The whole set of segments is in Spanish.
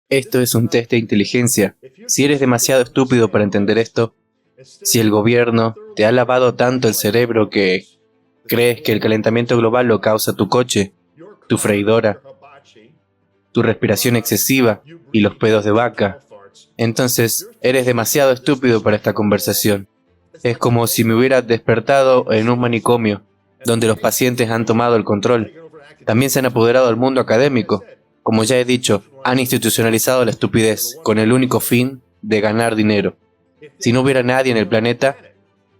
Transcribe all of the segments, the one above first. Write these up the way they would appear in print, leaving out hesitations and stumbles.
Esto es un test de inteligencia. Si eres demasiado estúpido para entender esto, si el gobierno te ha lavado tanto el cerebro que crees que el calentamiento global lo causa tu coche, tu freidora, tu respiración excesiva y los pedos de vaca, entonces eres demasiado estúpido para esta conversación. Es como si me hubiera despertado en un manicomio, donde los pacientes han tomado el control. También se han apoderado del mundo académico. Como ya he dicho, han institucionalizado la estupidez con el único fin de ganar dinero. Si no hubiera nadie en el planeta,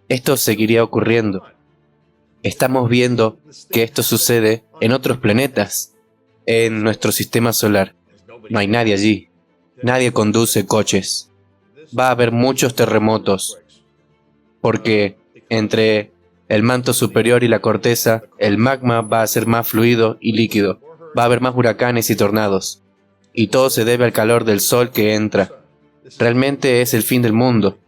esto seguiría ocurriendo. Estamos viendo que esto sucede en otros planetas, en nuestro sistema solar. No hay nadie allí. Nadie conduce coches. Va a haber muchos terremotos, porque entre el manto superior y la corteza, el magma va a ser más fluido y líquido. Va a haber más huracanes y tornados. Y todo se debe al calor del sol que entra. Realmente es el fin del mundo.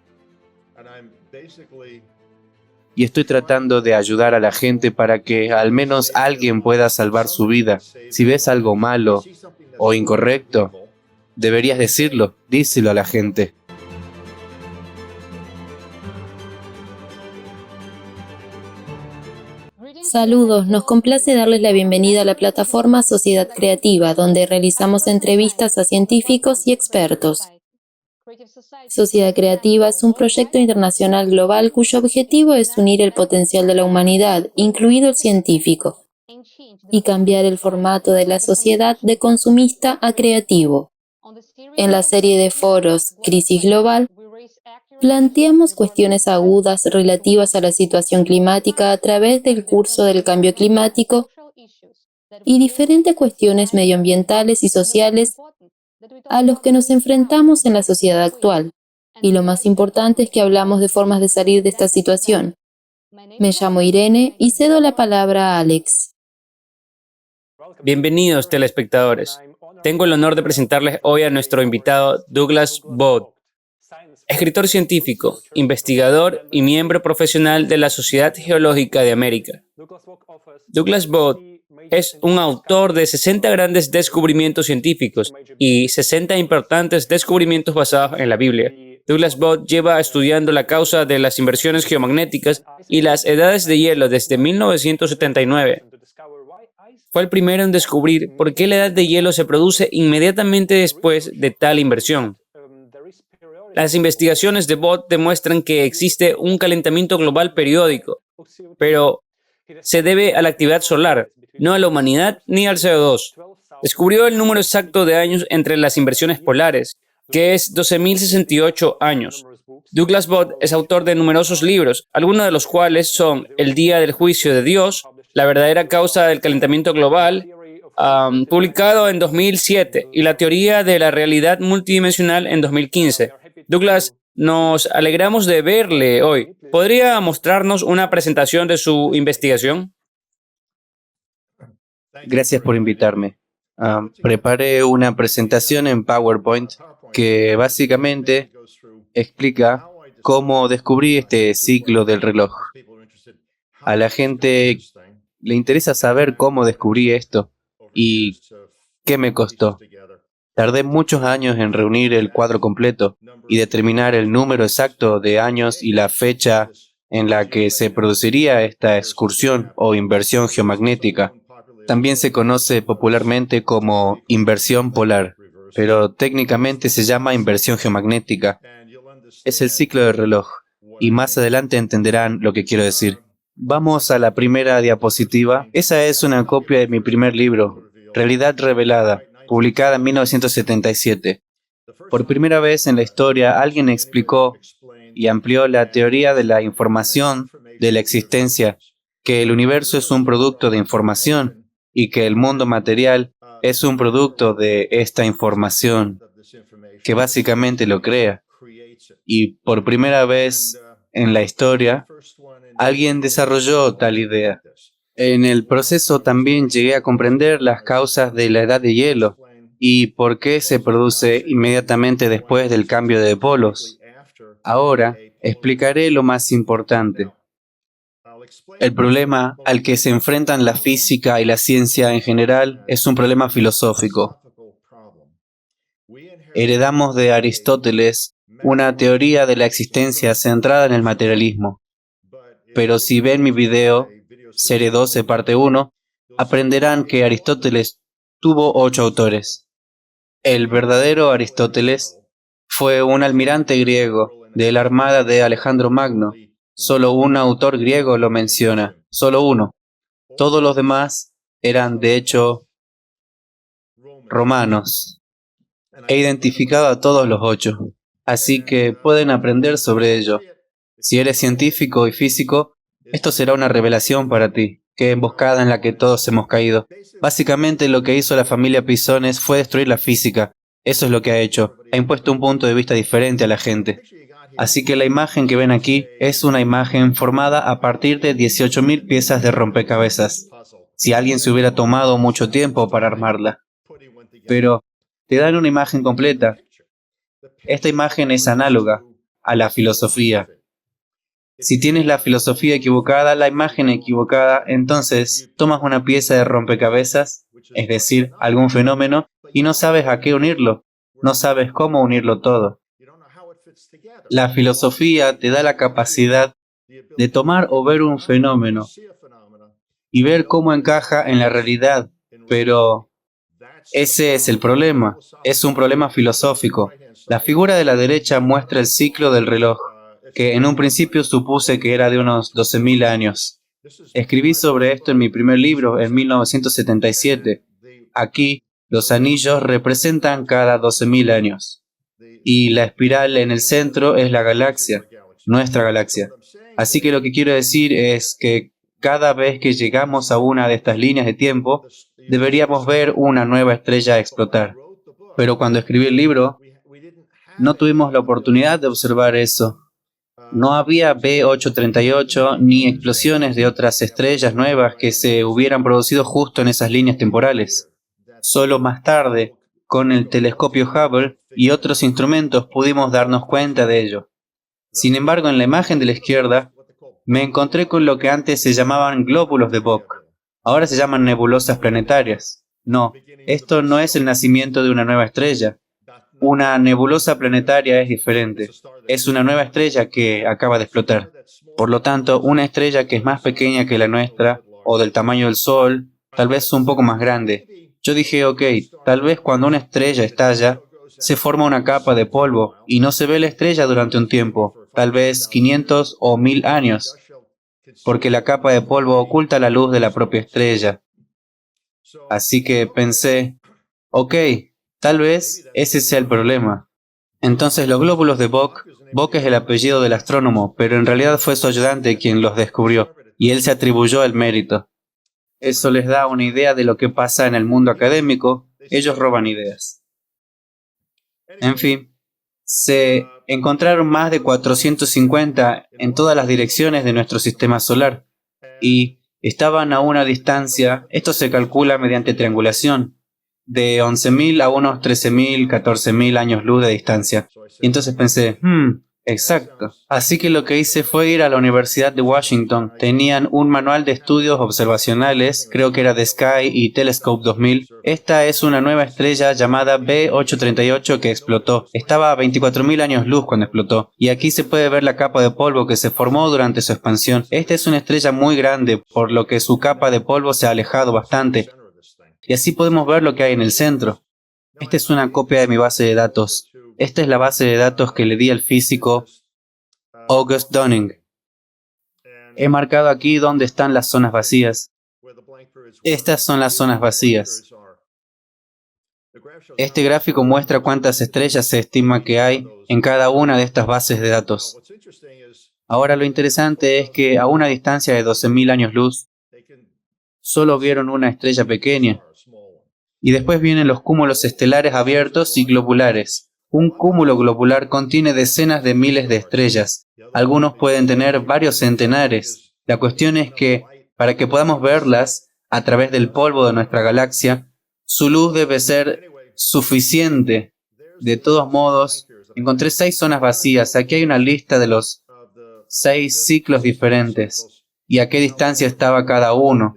Y estoy tratando de ayudar a la gente para que al menos alguien pueda salvar su vida. Si ves algo malo o incorrecto, deberías decirlo, díselo a la gente. Saludos, nos complace darles la bienvenida a la plataforma Sociedad Creativa, donde realizamos entrevistas a científicos y expertos. Sociedad Creativa es un proyecto internacional global cuyo objetivo es unir el potencial de la humanidad, incluido el científico, y cambiar el formato de la sociedad de consumista a creativo. En la serie de foros Crisis Global, planteamos cuestiones agudas relativas a la situación climática a través del curso del cambio climático y diferentes cuestiones medioambientales y sociales a los que nos enfrentamos en la sociedad actual. Y lo más importante es que hablamos de formas de salir de esta situación. Me llamo Irene y cedo la palabra a Alex. Bienvenidos, telespectadores. Tengo el honor de presentarles hoy a nuestro invitado Douglas Bode, escritor científico, investigador y miembro profesional de la Sociedad Geológica de América. Douglas Bode es un autor de 60 grandes descubrimientos científicos y 60 importantes descubrimientos basados en la Biblia. Douglas Bode lleva estudiando la causa de las inversiones geomagnéticas y las edades de hielo desde 1979. Fue el primero en descubrir por qué la edad de hielo se produce inmediatamente después de tal inversión. Las investigaciones de Bode demuestran que existe un calentamiento global periódico, pero se debe a la actividad solar, no a la humanidad ni al CO2. Descubrió el número exacto de años entre las inversiones polares, que es 12.068 años. Douglas Bode es autor de numerosos libros, algunos de los cuales son El día del juicio de Dios, La verdadera causa del calentamiento global, publicado en 2007, y La teoría de la realidad multidimensional en 2015. Douglas, nos alegramos de verle hoy. ¿Podría mostrarnos una presentación de su investigación? Gracias por invitarme. Preparé una presentación en PowerPoint que básicamente explica cómo descubrí este ciclo del reloj. A la gente le interesa saber cómo descubrí esto y qué me costó. Tardé muchos años en reunir el cuadro completo y determinar el número exacto de años y la fecha en la que se produciría esta excursión o inversión geomagnética. También se conoce popularmente como inversión polar, pero técnicamente se llama inversión geomagnética. Es el ciclo del reloj, y más adelante entenderán lo que quiero decir. Vamos a la primera diapositiva. Esa es una copia de mi primer libro, Realidad Revelada, publicada en 1977. Por primera vez en la historia, alguien explicó y amplió la teoría de la información, de la existencia, que el universo es un producto de información y que el mundo material es un producto de esta información, que básicamente lo crea. Y por primera vez en la historia, alguien desarrolló tal idea. En el proceso también llegué a comprender las causas de la edad de hielo y por qué se produce inmediatamente después del cambio de polos. Ahora explicaré lo más importante. El problema al que se enfrentan la física y la ciencia en general es un problema filosófico. heredamos de Aristóteles una teoría de la existencia centrada en el materialismo. Pero si ven mi video, Serie 12, parte 1, aprenderán que Aristóteles tuvo 8 autores. El verdadero Aristóteles fue un almirante griego de la armada de Alejandro Magno. Solo un autor griego lo menciona, solo uno. Todos los demás eran, de hecho, romanos. He identificado a todos los 8, así que pueden aprender sobre ello. Si eres científico y físico, esto será una revelación para ti. Qué emboscada en la que todos hemos caído. Básicamente lo que hizo la familia Pisones fue destruir la física. Eso es lo que ha hecho. Ha impuesto un punto de vista diferente a la gente. Así que la imagen que ven aquí es una imagen formada a partir de 18.000 piezas de rompecabezas. Si alguien se hubiera tomado mucho tiempo para armarla. Pero te dan una imagen completa. Esta imagen es análoga a la filosofía. Si tienes la filosofía equivocada, la imagen equivocada, entonces tomas una pieza de rompecabezas, es decir, algún fenómeno, y no sabes a qué unirlo, no sabes cómo unirlo todo. La filosofía te da la capacidad de tomar o ver un fenómeno y ver cómo encaja en la realidad, pero ese es el problema, es un problema filosófico. La figura de la derecha muestra el ciclo del reloj, que en un principio supuse que era de unos 12.000 años. Escribí sobre esto en mi primer libro, en 1977. Aquí, los anillos representan cada 12.000 años. Y la espiral en el centro es la galaxia, nuestra galaxia. Así que lo que quiero decir es que cada vez que llegamos a una de estas líneas de tiempo, deberíamos ver una nueva estrella explotar. Pero cuando escribí el libro, no tuvimos la oportunidad de observar eso. No había B838 ni explosiones de otras estrellas nuevas que se hubieran producido justo en esas líneas temporales. Solo más tarde, con el telescopio Hubble y otros instrumentos pudimos darnos cuenta de ello. Sin embargo, en la imagen de la izquierda, me encontré con lo que antes se llamaban glóbulos de Bock. Ahora se llaman nebulosas planetarias. No, esto no es el nacimiento de una nueva estrella. Una nebulosa planetaria es diferente. Es una nueva estrella que acaba de explotar. Por lo tanto, una estrella que es más pequeña que la nuestra, o del tamaño del Sol, tal vez un poco más grande. Yo dije, ok, tal vez cuando una estrella estalla, se forma una capa de polvo y no se ve la estrella durante un tiempo, tal vez 500 o 1000 años, porque la capa de polvo oculta la luz de la propia estrella. Así que pensé, ok, tal vez ese sea el problema. Entonces los glóbulos de Bock, Bock es el apellido del astrónomo, pero en realidad fue su ayudante quien los descubrió, y él se atribuyó el mérito. Eso les da una idea de lo que pasa en el mundo académico, ellos roban ideas. En fin, se encontraron más de 450 en todas las direcciones de nuestro sistema solar, y estaban a una distancia, esto se calcula mediante triangulación, de 11.000 a unos 13.000, 14.000 años luz de distancia. Y entonces pensé, exacto. Así que lo que hice fue ir a la Universidad de Washington. Tenían un manual de estudios observacionales, creo que era de Sky y Telescope 2000. Esta es una nueva estrella llamada B838 que explotó. Estaba a 24.000 años luz cuando explotó. Y aquí se puede ver la capa de polvo que se formó durante su expansión. Esta es una estrella muy grande, por lo que su capa de polvo se ha alejado bastante. Y así podemos ver lo que hay en el centro. Esta es una copia de mi base de datos. Esta es la base de datos que le di al físico August Dunning. He marcado aquí dónde están las zonas vacías. Estas son las zonas vacías. Este gráfico muestra cuántas estrellas se estima que hay en cada una de estas bases de datos. Ahora lo interesante es que a una distancia de 12.000 años luz, solo vieron una estrella pequeña. Y después vienen los cúmulos estelares abiertos y globulares. Un cúmulo globular contiene decenas de miles de estrellas. Algunos pueden tener varios centenares. La cuestión es que, para que podamos verlas a través del polvo de nuestra galaxia, su luz debe ser suficiente. De todos modos, encontré 6 zonas vacías. Aquí hay una lista de los 6 ciclos diferentes y a qué distancia estaba cada uno,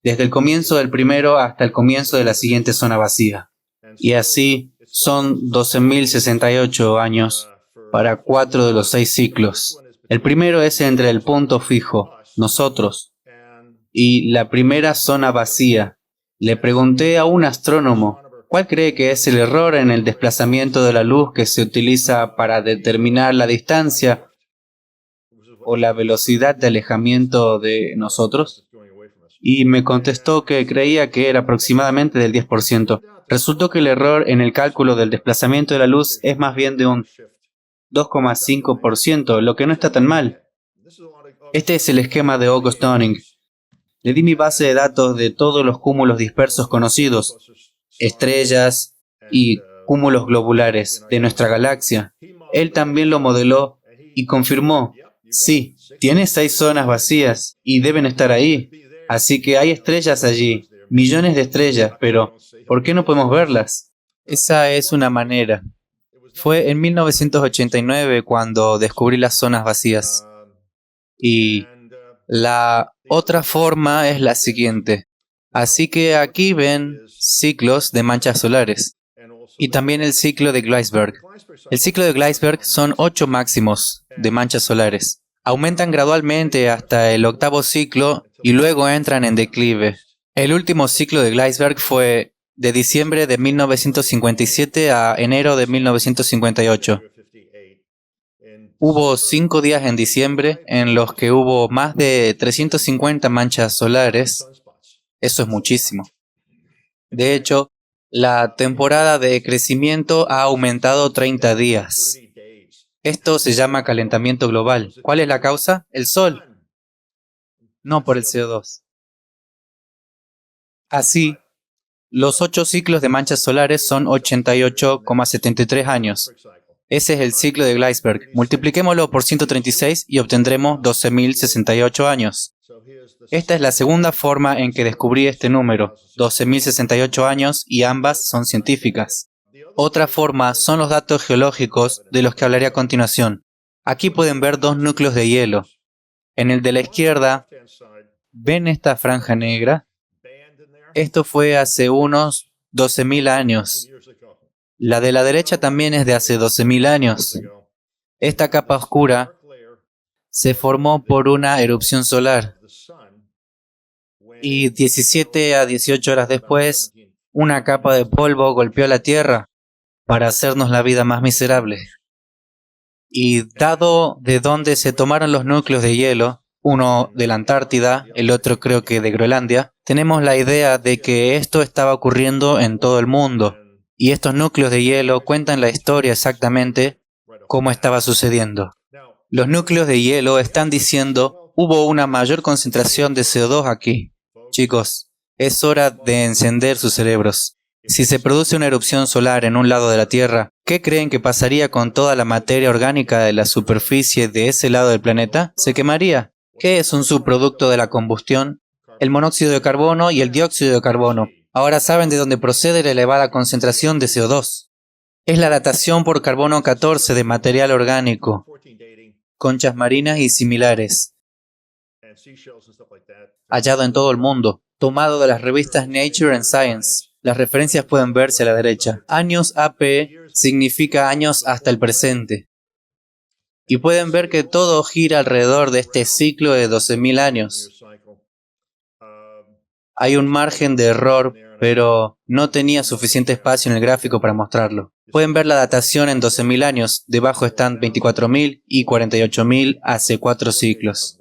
desde el comienzo del primero hasta el comienzo de la siguiente zona vacía. Y así, son 12.068 años para 4 de los 6 ciclos. El primero es entre el punto fijo, nosotros, y la primera zona vacía. Le pregunté a un astrónomo, ¿cuál cree que es el error en el desplazamiento de la luz que se utiliza para determinar la distancia o la velocidad de alejamiento de nosotros? Y me contestó que creía que era aproximadamente del 10%. Resultó que el error en el cálculo del desplazamiento de la luz es más bien de un 2,5%, lo que no está tan mal. Este es el esquema de August Dunning. Le di mi base de datos de todos los cúmulos dispersos conocidos, estrellas y cúmulos globulares de nuestra galaxia. Él también lo modeló y confirmó, sí, tiene 6 zonas vacías y deben estar ahí. Así que hay estrellas allí, millones de estrellas, pero ¿por qué no podemos verlas? Esa es una manera. Fue en 1989 cuando descubrí las zonas vacías. Y la otra forma es la siguiente. Así que aquí ven ciclos de manchas solares y también el ciclo de Gleisberg. El ciclo de Gleisberg son 8 máximos de manchas solares. Aumentan gradualmente hasta el 8º ciclo y luego entran en declive. El último ciclo de Gleisberg fue de diciembre de 1957 a enero de 1958. Hubo 5 días en diciembre en los que hubo más de 350 manchas solares. Eso es muchísimo. De hecho, la temporada de crecimiento ha aumentado 30 días. Esto se llama calentamiento global. ¿Cuál es la causa? El Sol. No por el CO2. Así, los 8 ciclos de manchas solares son 88,73 años. Ese es el ciclo de Gleisberg. Multipliquémoslo por 136 y obtendremos 12.068 años. Esta es la segunda forma en que descubrí este número, 12.068 años, y ambas son científicas. Otra forma son los datos geológicos de los que hablaré a continuación. Aquí pueden ver 2 núcleos de hielo. En el de la izquierda, ¿ven esta franja negra? Esto fue hace unos 12.000 años. La de la derecha también es de hace 12.000 años. Esta capa oscura se formó por una erupción solar. Y 17 a 18 horas después, una capa de polvo golpeó la Tierra para hacernos la vida más miserable. Y dado de dónde se tomaron los núcleos de hielo, uno de la Antártida, el otro creo que de Groenlandia, tenemos la idea de que esto estaba ocurriendo en todo el mundo. Y estos núcleos de hielo cuentan la historia exactamente cómo estaba sucediendo. Los núcleos de hielo están diciendo, hubo una mayor concentración de CO2 aquí. Chicos, es hora de encender sus cerebros. Si se produce una erupción solar en un lado de la Tierra, ¿qué creen que pasaría con toda la materia orgánica de la superficie de ese lado del planeta? ¿Se quemaría? ¿Qué es un subproducto de la combustión? El monóxido de carbono y el dióxido de carbono. Ahora saben de dónde procede la elevada concentración de CO2. Es la datación por carbono 14 de material orgánico, conchas marinas y similares, hallado en todo el mundo, tomado de las revistas Nature and Science. Las referencias pueden verse a la derecha. Años AP significa años hasta el presente. Y pueden ver que todo gira alrededor de este ciclo de 12.000 años. Hay un margen de error, pero no tenía suficiente espacio en el gráfico para mostrarlo. Pueden ver la datación en 12.000 años. Debajo están 24.000 y 48.000 hace 4 ciclos.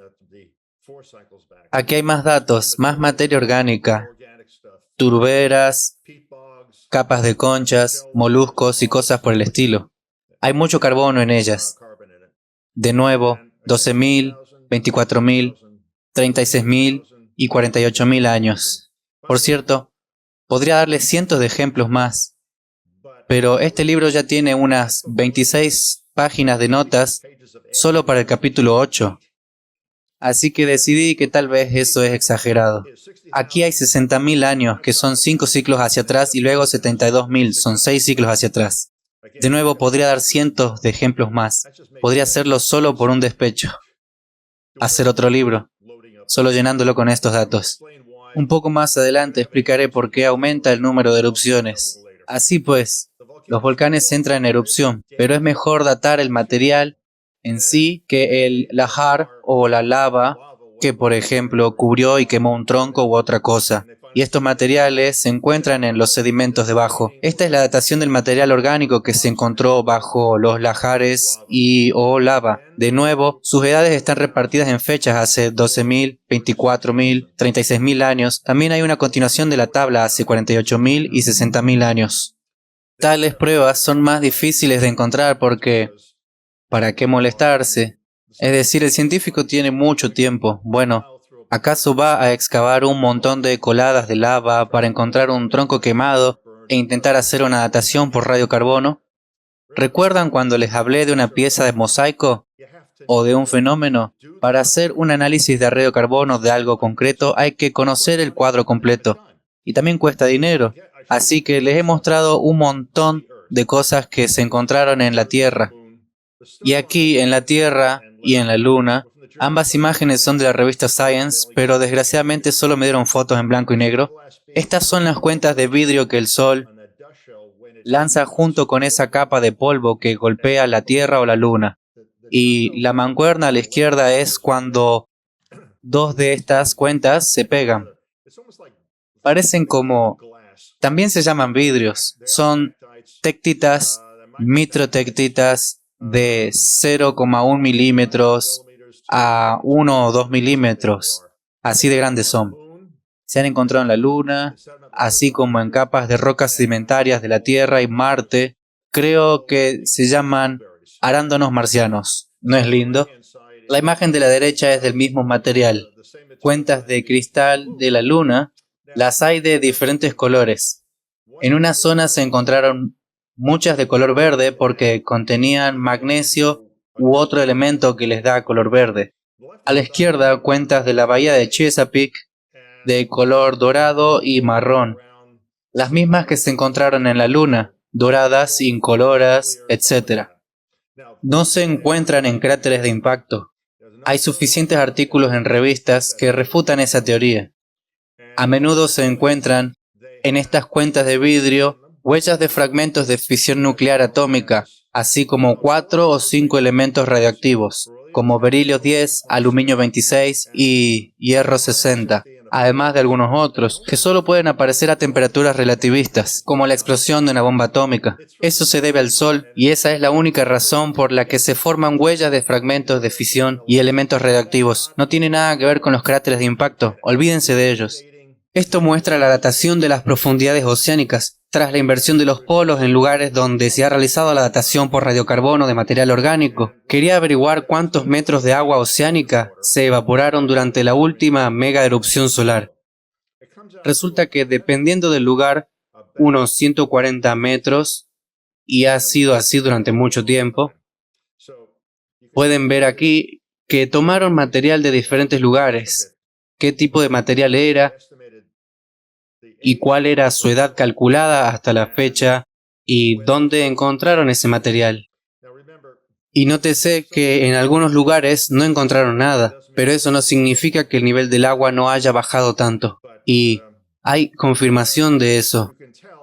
Aquí hay más datos, más materia orgánica, turberas, capas de conchas, moluscos y cosas por el estilo. Hay mucho carbono en ellas. De nuevo, 12.000, 24.000, 36.000 y 48.000 años. Por cierto, podría darles cientos de ejemplos más, pero este libro ya tiene unas 26 páginas de notas solo para el capítulo 8. Así que decidí que tal vez eso es exagerado. Aquí hay 60.000 años, que son 5 ciclos hacia atrás, y luego 72.000, son 6 ciclos hacia atrás. De nuevo, podría dar cientos de ejemplos más. Podría hacerlo solo por un despecho. Hacer otro libro, solo llenándolo con estos datos. Un poco más adelante explicaré por qué aumenta el número de erupciones. Así pues, los volcanes entran en erupción, pero es mejor datar el material en sí que el lahar o la lava que, por ejemplo, cubrió y quemó un tronco u otra cosa. Y estos materiales se encuentran en los sedimentos debajo. Esta es la datación del material orgánico que se encontró bajo los lahares y o lava. De nuevo, sus edades están repartidas en fechas hace 12.000, 24.000, 36.000 años. También hay una continuación de la tabla hace 48.000 y 60.000 años. Tales pruebas son más difíciles de encontrar porque ¿para qué molestarse? Es decir, el científico tiene mucho tiempo. Bueno, ¿acaso va a excavar un montón de coladas de lava para encontrar un tronco quemado e intentar hacer una datación por radiocarbono? ¿Recuerdan cuando les hablé de una pieza de mosaico o de un fenómeno? Para hacer un análisis de radiocarbono de algo concreto hay que conocer el cuadro completo. Y también cuesta dinero. Así que les he mostrado un montón de cosas que se encontraron en la Tierra. Y aquí, en la Tierra y en la Luna, ambas imágenes son de la revista Science, pero desgraciadamente solo me dieron fotos en blanco y negro. Estas son las cuentas de vidrio que el Sol lanza junto con esa capa de polvo que golpea la Tierra o la Luna. Y la mancuerna a la izquierda es cuando dos de estas cuentas se pegan. Parecen como... También se llaman vidrios. Son tectitas, microtectitas de 0,1 milímetros a 1 o 2 milímetros. Así de grandes son. Se han encontrado en la Luna, así como en capas de rocas sedimentarias de la Tierra y Marte. Creo que se llaman arándanos marcianos. ¿No es lindo? La imagen de la derecha es del mismo material. Cuentas de cristal de la Luna. Las hay de diferentes colores. En una zona se encontraron muchas de color verde porque contenían magnesio u otro elemento que les da color verde. A la izquierda, cuentas de la bahía de Chesapeake de color dorado y marrón. Las mismas que se encontraron en la Luna, doradas, incoloras, etc. No se encuentran en cráteres de impacto. Hay suficientes artículos en revistas que refutan esa teoría. A menudo se encuentran en estas cuentas de vidrio huellas de fragmentos de fisión nuclear atómica, así como 4 o 5 elementos radioactivos, como berilio 10, aluminio 26 y hierro 60, además de algunos otros, que solo pueden aparecer a temperaturas relativistas, como la explosión de una bomba atómica. Eso se debe al Sol, y esa es la única razón por la que se forman huellas de fragmentos de fisión y elementos radioactivos. No tiene nada que ver con los cráteres de impacto, olvídense de ellos. Esto muestra la datación de las profundidades oceánicas, tras la inversión de los polos en lugares donde se ha realizado la datación por radiocarbono de material orgánico. Quería averiguar cuántos metros de agua oceánica se evaporaron durante la última mega erupción solar. Resulta que dependiendo del lugar, unos 140 metros, y ha sido así durante mucho tiempo. Pueden ver aquí que tomaron material de diferentes lugares, qué tipo de material era, y cuál era su edad calculada hasta la fecha y dónde encontraron ese material. Y nótese que en algunos lugares no encontraron nada, pero eso no significa que el nivel del agua no haya bajado tanto. Y hay confirmación de eso.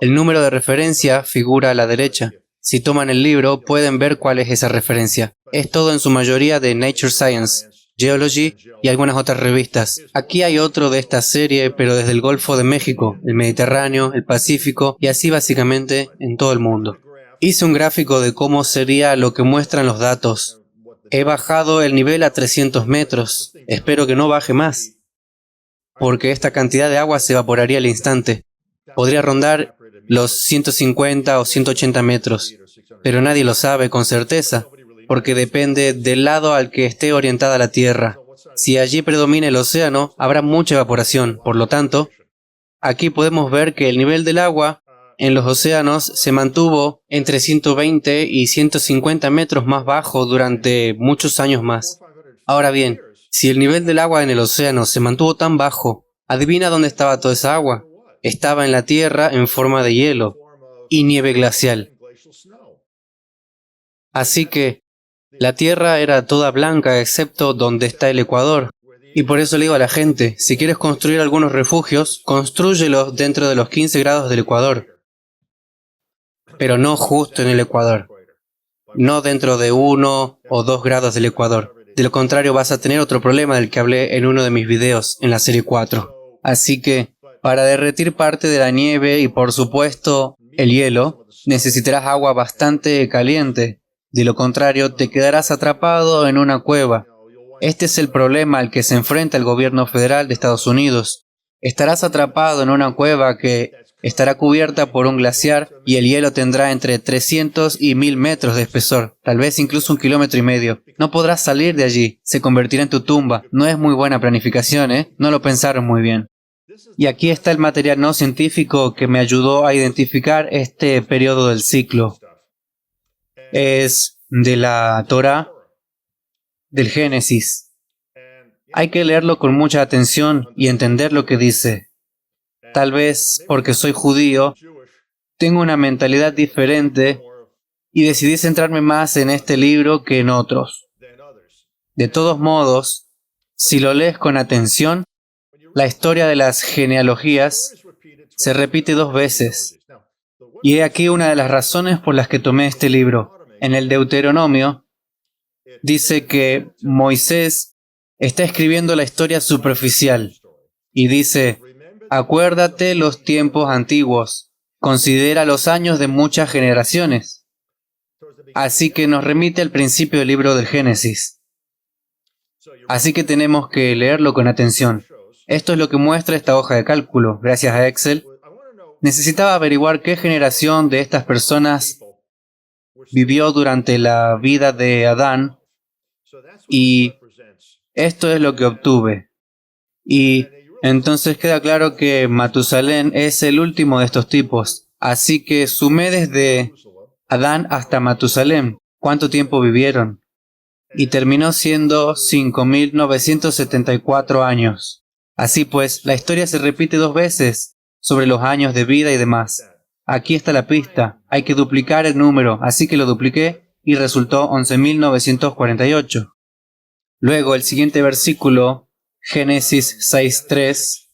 El número de referencia figura a la derecha. Si toman el libro, pueden ver cuál es esa referencia. Es todo en su mayoría de Nature Science, Geology y algunas otras revistas. Aquí hay otro de esta serie, pero desde el Golfo de México, el Mediterráneo, el Pacífico y así básicamente en todo el mundo. Hice un gráfico de cómo sería lo que muestran los datos. He bajado el nivel a 300 metros. Espero que no baje más, porque esta cantidad de agua se evaporaría al instante. Podría rondar los 150 o 180 metros, pero nadie lo sabe con certeza, porque depende del lado al que esté orientada la Tierra. Si allí predomina el océano, habrá mucha evaporación. Por lo tanto, aquí podemos ver que el nivel del agua en los océanos se mantuvo entre 120 y 150 metros más bajo durante muchos años más. Ahora bien, si el nivel del agua en el océano se mantuvo tan bajo, adivina dónde estaba toda esa agua. Estaba en la Tierra en forma de hielo y nieve glacial. Así que la Tierra era toda blanca excepto donde está el Ecuador. Y por eso le digo a la gente, si quieres construir algunos refugios, constrúyelos dentro de los 15 grados del Ecuador. pero no justo en el ecuador, no dentro de 1 o 2 grados del ecuador. De lo contrario, vas a tener otro problema del que hablé en uno de mis videos en la serie 4. Así que, para derretir parte de la nieve y por supuesto el hielo, necesitarás agua bastante caliente. De lo contrario, te quedarás atrapado en una cueva. Este es el problema al que se enfrenta el gobierno federal de Estados Unidos. Estarás atrapado en una cueva que estará cubierta por un glaciar y el hielo tendrá entre 300 y 1000 metros de espesor, tal vez incluso 1,5 kilómetros. No podrás salir de allí, se convertirá en tu tumba. No es muy buena planificación, ¿eh? No lo pensaron muy bien. Y aquí está el material no científico que me ayudó a identificar este periodo del ciclo. Es de la Torá, del Génesis. Hay que leerlo con mucha atención y entender lo que dice. Tal vez porque soy judío, tengo una mentalidad diferente y decidí centrarme más en este libro que en otros. De todos modos, si lo lees con atención, la historia de las genealogías se repite 2 veces. Y he aquí una de las razones por las que tomé este libro. En el Deuteronomio dice que Moisés está escribiendo la historia superficial y dice: acuérdate los tiempos antiguos, considera los años de muchas generaciones. Así que nos remite al principio del libro del Génesis. Así que tenemos que leerlo con atención. Esto es lo que muestra esta hoja de cálculo, gracias a Excel. Necesitaba averiguar qué generación de estas personas vivió durante la vida de Adán, y esto es lo que obtuve. Y entonces queda claro que Matusalén es el último de estos tipos. Así que sumé desde Adán hasta Matusalén cuánto tiempo vivieron. Y terminó siendo 5.974 años. Así pues, la historia se repite 2 veces sobre los años de vida y demás. Aquí está la pista. Hay que duplicar el número, así que lo dupliqué y resultó 11.948. Luego, el siguiente versículo, Génesis 6:3,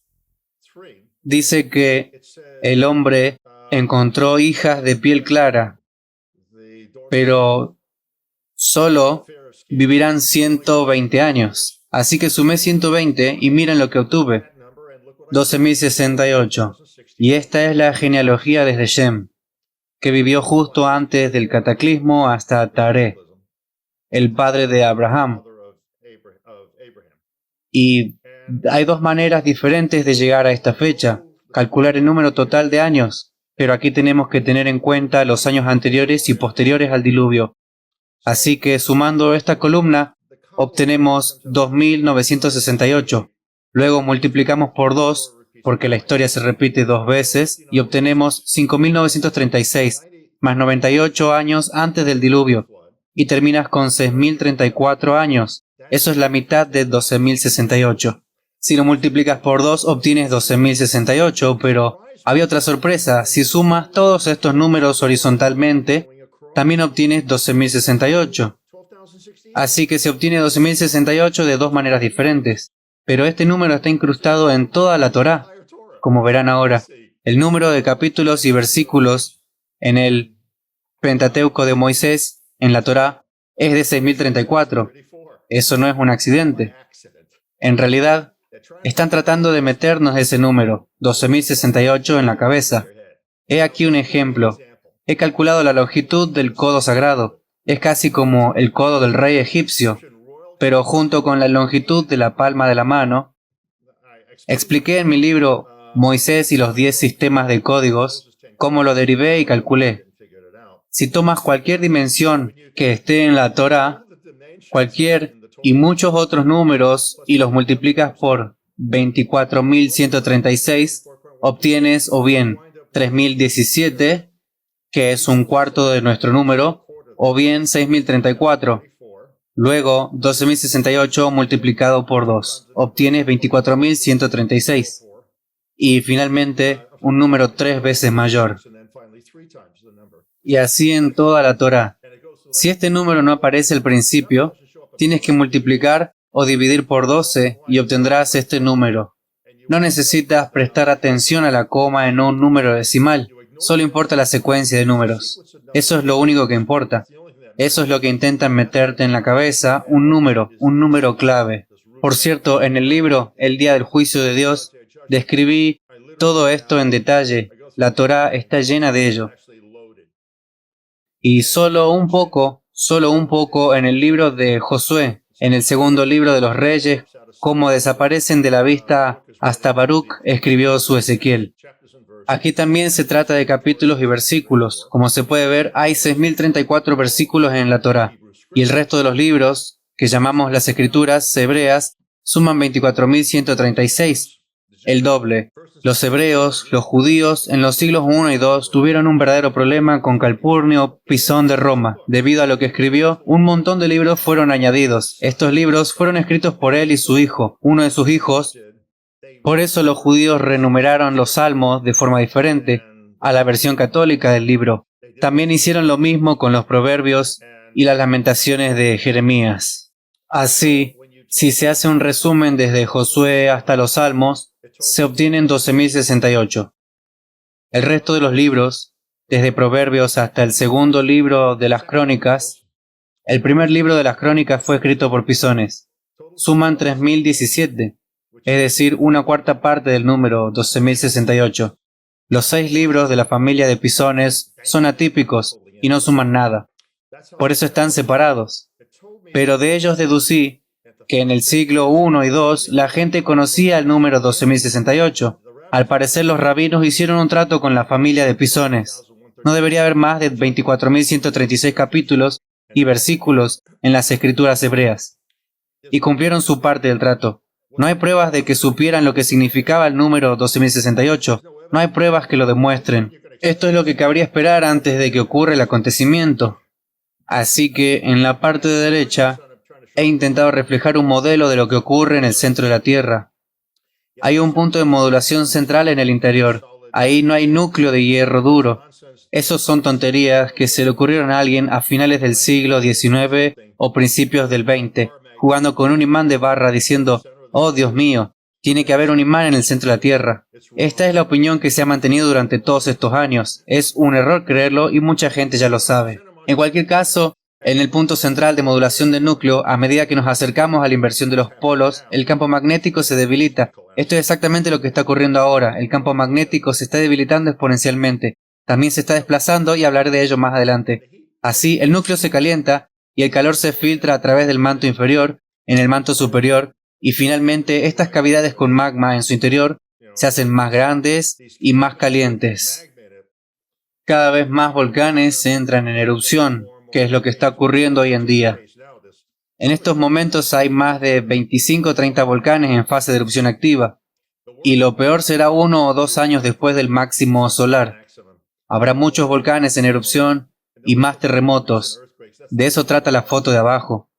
dice que el hombre encontró hijas de piel clara, pero solo vivirán 120 años. Así que sumé 120 y miren lo que obtuve: 12.068. Y esta es la genealogía desde Shem, que vivió justo antes del cataclismo, hasta Taré, el padre de Abraham. Y hay 2 maneras diferentes de llegar a esta fecha: calcular el número total de años, pero aquí tenemos que tener en cuenta los años anteriores y posteriores al diluvio. Así que sumando esta columna, obtenemos 2.968. Luego multiplicamos por 2, porque la historia se repite 2 veces, y obtenemos 5.936, más 98 años antes del diluvio, y terminas con 6.034 años. Eso es la mitad de 12.068. Si lo multiplicas por 2, obtienes 12.068, pero había otra sorpresa. Si sumas todos estos números horizontalmente, también obtienes 12.068. Así que se obtiene 12.068 de 2 maneras diferentes. Pero este número está incrustado en toda la Torá, como verán ahora. El número de capítulos y versículos en el Pentateuco de Moisés, en la Torá, es de 6.034. Eso no es un accidente. En realidad, están tratando de meternos ese número, 12.068, en la cabeza. He aquí un ejemplo. He calculado la longitud del codo sagrado. Es casi como el codo del rey egipcio, pero junto con la longitud de la palma de la mano. Expliqué en mi libro Moisés y los 10 sistemas de códigos cómo lo derivé y calculé. Si tomas cualquier dimensión que esté en la Torá, cualquier y muchos otros números, y los multiplicas por 24.136, obtienes o bien 3.017, que es un cuarto de nuestro número, o bien 6.034. Luego, 12.068 multiplicado por 2, obtienes 24.136. Y finalmente, un número 3 veces mayor. Y así en toda la Torá. Si este número no aparece al principio, tienes que multiplicar o dividir por 12 y obtendrás este número. No necesitas prestar atención a la coma en un número decimal. Solo importa la secuencia de números. Eso es lo único que importa. Eso es lo que intentan meterte en la cabeza, un número clave. Por cierto, en el libro El día del juicio de Dios, describí todo esto en detalle. La Torá está llena de ello. Y solo un poco en el libro de Josué, en el segundo libro de los Reyes, cómo desaparecen de la vista hasta Baruch escribió su Ezequiel. Aquí también se trata de capítulos y versículos. Como se puede ver, hay 6.034 versículos en la Torá, y el resto de los libros, que llamamos las Escrituras hebreas, suman 24.136, el doble. Los hebreos, los judíos, en los siglos I y II tuvieron un verdadero problema con Calpurnio Pisón de Roma. Debido a lo que escribió, un montón de libros fueron añadidos. Estos libros fueron escritos por él y su hijo, uno de sus hijos. Por eso los judíos renumeraron los salmos de forma diferente a la versión católica del libro. También hicieron lo mismo con los proverbios y las lamentaciones de Jeremías. Así, si se hace un resumen desde Josué hasta los salmos, se obtienen 12.068. El resto de los libros, desde Proverbios hasta el segundo libro de las Crónicas, el primer libro de las Crónicas fue escrito por Pisones, suman 3.017. Es decir, una cuarta parte del número 12.068. Los 6 libros de la familia de Pisones son atípicos y no suman nada. Por eso están separados. Pero de ellos deducí que en el siglo I y II la gente conocía el número 12.068. Al parecer los rabinos hicieron un trato con la familia de Pisones. No debería haber más de 24.136 capítulos y versículos en las escrituras hebreas. Y cumplieron su parte del trato. No hay pruebas de que supieran lo que significaba el número 12.068. No hay pruebas que lo demuestren. Esto es lo que cabría esperar antes de que ocurra el acontecimiento. Así que, en la parte de derecha, he intentado reflejar un modelo de lo que ocurre en el centro de la Tierra. Hay un punto de modulación central en el interior. Ahí no hay núcleo de hierro duro. Esos son tonterías que se le ocurrieron a alguien a finales del siglo XIX o principios del XX, jugando con un imán de barra diciendo: «Oh, Dios mío, tiene que haber un imán en el centro de la Tierra». Esta es la opinión que se ha mantenido durante todos estos años. Es un error creerlo y mucha gente ya lo sabe. En cualquier caso, en el punto central de modulación del núcleo, a medida que nos acercamos a la inversión de los polos, el campo magnético se debilita. Esto es exactamente lo que está ocurriendo ahora. El campo magnético se está debilitando exponencialmente. También se está desplazando y hablaré de ello más adelante. Así, el núcleo se calienta y el calor se filtra a través del manto inferior, en el manto superior, y finalmente estas cavidades con magma en su interior se hacen más grandes y más calientes. Cada vez más volcanes entran en erupción, que es lo que está ocurriendo hoy en día. En estos momentos hay más de 25 o 30 volcanes en fase de erupción activa, y lo peor será 1 o 2 años después del máximo solar. Habrá muchos volcanes en erupción y más terremotos. De eso trata la foto de abajo.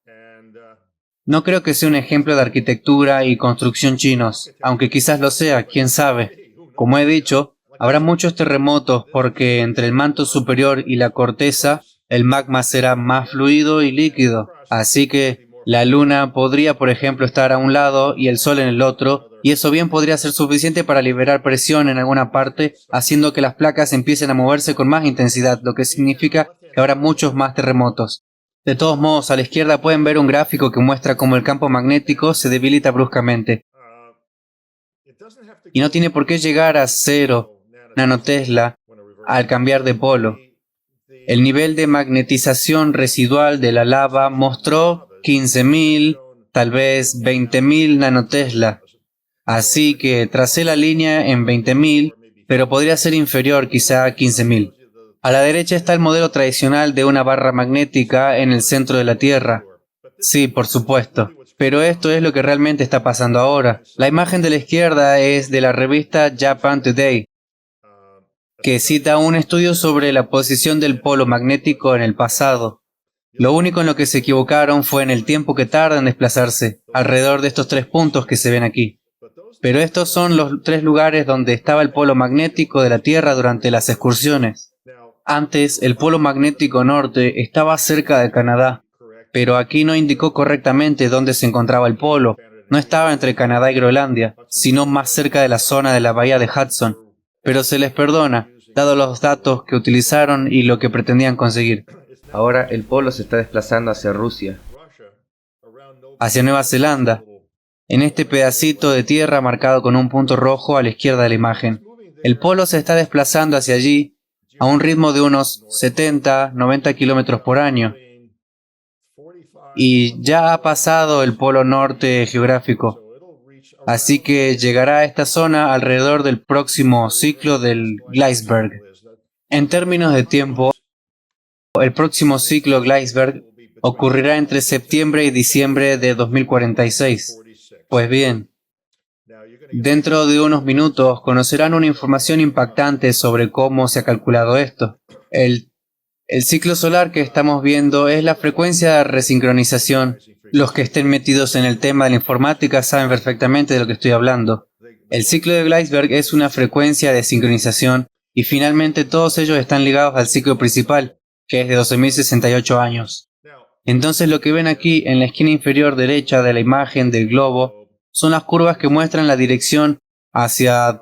No creo que sea un ejemplo de arquitectura y construcción chinos, aunque quizás lo sea, quién sabe. Como he dicho, habrá muchos terremotos porque entre el manto superior y la corteza, el magma será más fluido y líquido. Así que la luna podría, por ejemplo, estar a un lado y el sol en el otro, y eso bien podría ser suficiente para liberar presión en alguna parte, haciendo que las placas empiecen a moverse con más intensidad, lo que significa que habrá muchos más terremotos. De todos modos, a la izquierda pueden ver un gráfico que muestra cómo el campo magnético se debilita bruscamente. Y no tiene por qué llegar a 0 nanotesla al cambiar de polo. El nivel de magnetización residual de la lava mostró 15.000, tal vez 20.000 nanotesla. Así que tracé la línea en 20.000, pero podría ser inferior, quizá a 15.000. A la derecha está el modelo tradicional de una barra magnética en el centro de la Tierra. Sí, por supuesto. Pero esto es lo que realmente está pasando ahora. La imagen de la izquierda es de la revista Japan Today, que cita un estudio sobre la posición del polo magnético en el pasado. Lo único en lo que se equivocaron fue en el tiempo que tarda en desplazarse, alrededor de estos 3 puntos que se ven aquí. Pero estos son los 3 lugares donde estaba el polo magnético de la Tierra durante las excursiones. Antes, el polo magnético norte estaba cerca de Canadá, pero aquí no indicó correctamente dónde se encontraba el polo. No estaba entre Canadá y Groenlandia, sino más cerca de la zona de la bahía de Hudson. Pero se les perdona, dado los datos que utilizaron y lo que pretendían conseguir. Ahora el polo se está desplazando hacia Rusia, hacia Nueva Zelanda, en este pedacito de tierra marcado con un punto rojo a la izquierda de la imagen. El polo se está desplazando hacia allí a un ritmo de unos 70-90 kilómetros por año. Y ya ha pasado el polo norte geográfico. Así que llegará a esta zona alrededor del próximo ciclo del Gleisberg. En términos de tiempo, el próximo ciclo Gleisberg ocurrirá entre septiembre y diciembre de 2046. Pues bien, dentro de unos minutos conocerán una información impactante sobre cómo se ha calculado esto. El ciclo solar que estamos viendo es la frecuencia de resincronización. Los que estén metidos en el tema de la informática saben perfectamente de lo que estoy hablando. El ciclo de Gleisberg es una frecuencia de sincronización y finalmente todos ellos están ligados al ciclo principal, que es de 12.068 años. Entonces lo que ven aquí en la esquina inferior derecha de la imagen del globo son las curvas que muestran la dirección hacia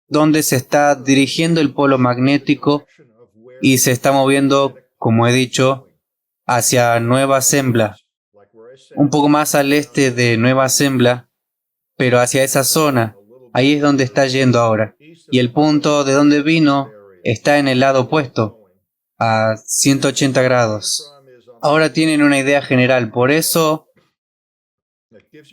donde se está dirigiendo el polo magnético y se está moviendo, como he dicho, hacia Nueva Zembla, un poco más al este de Nueva Zembla, pero hacia esa zona. Ahí es donde está yendo ahora. Y el punto de donde vino está en el lado opuesto, a 180 grados. Ahora tienen una idea general, por eso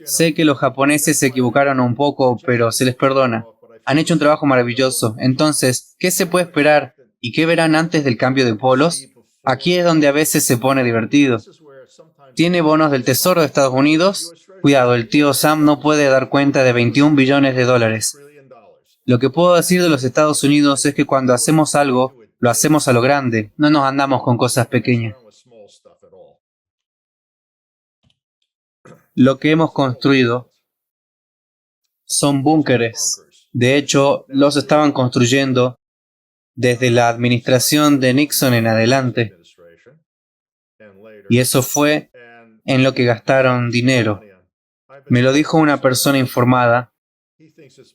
sé que los japoneses se equivocaron un poco, pero se les perdona. Han hecho un trabajo maravilloso. Entonces, ¿qué se puede esperar y qué verán antes del cambio de polos? Aquí es donde a veces se pone divertido. ¿Tiene bonos del Tesoro de Estados Unidos? Cuidado, el tío Sam no puede dar cuenta de 21 billones de dólares. Lo que puedo decir de los Estados Unidos es que cuando hacemos algo, lo hacemos a lo grande, no nos andamos con cosas pequeñas. Lo que hemos construido son búnkeres. De hecho, los estaban construyendo desde la administración de Nixon en adelante. Y eso fue en lo que gastaron dinero. Me lo dijo una persona informada.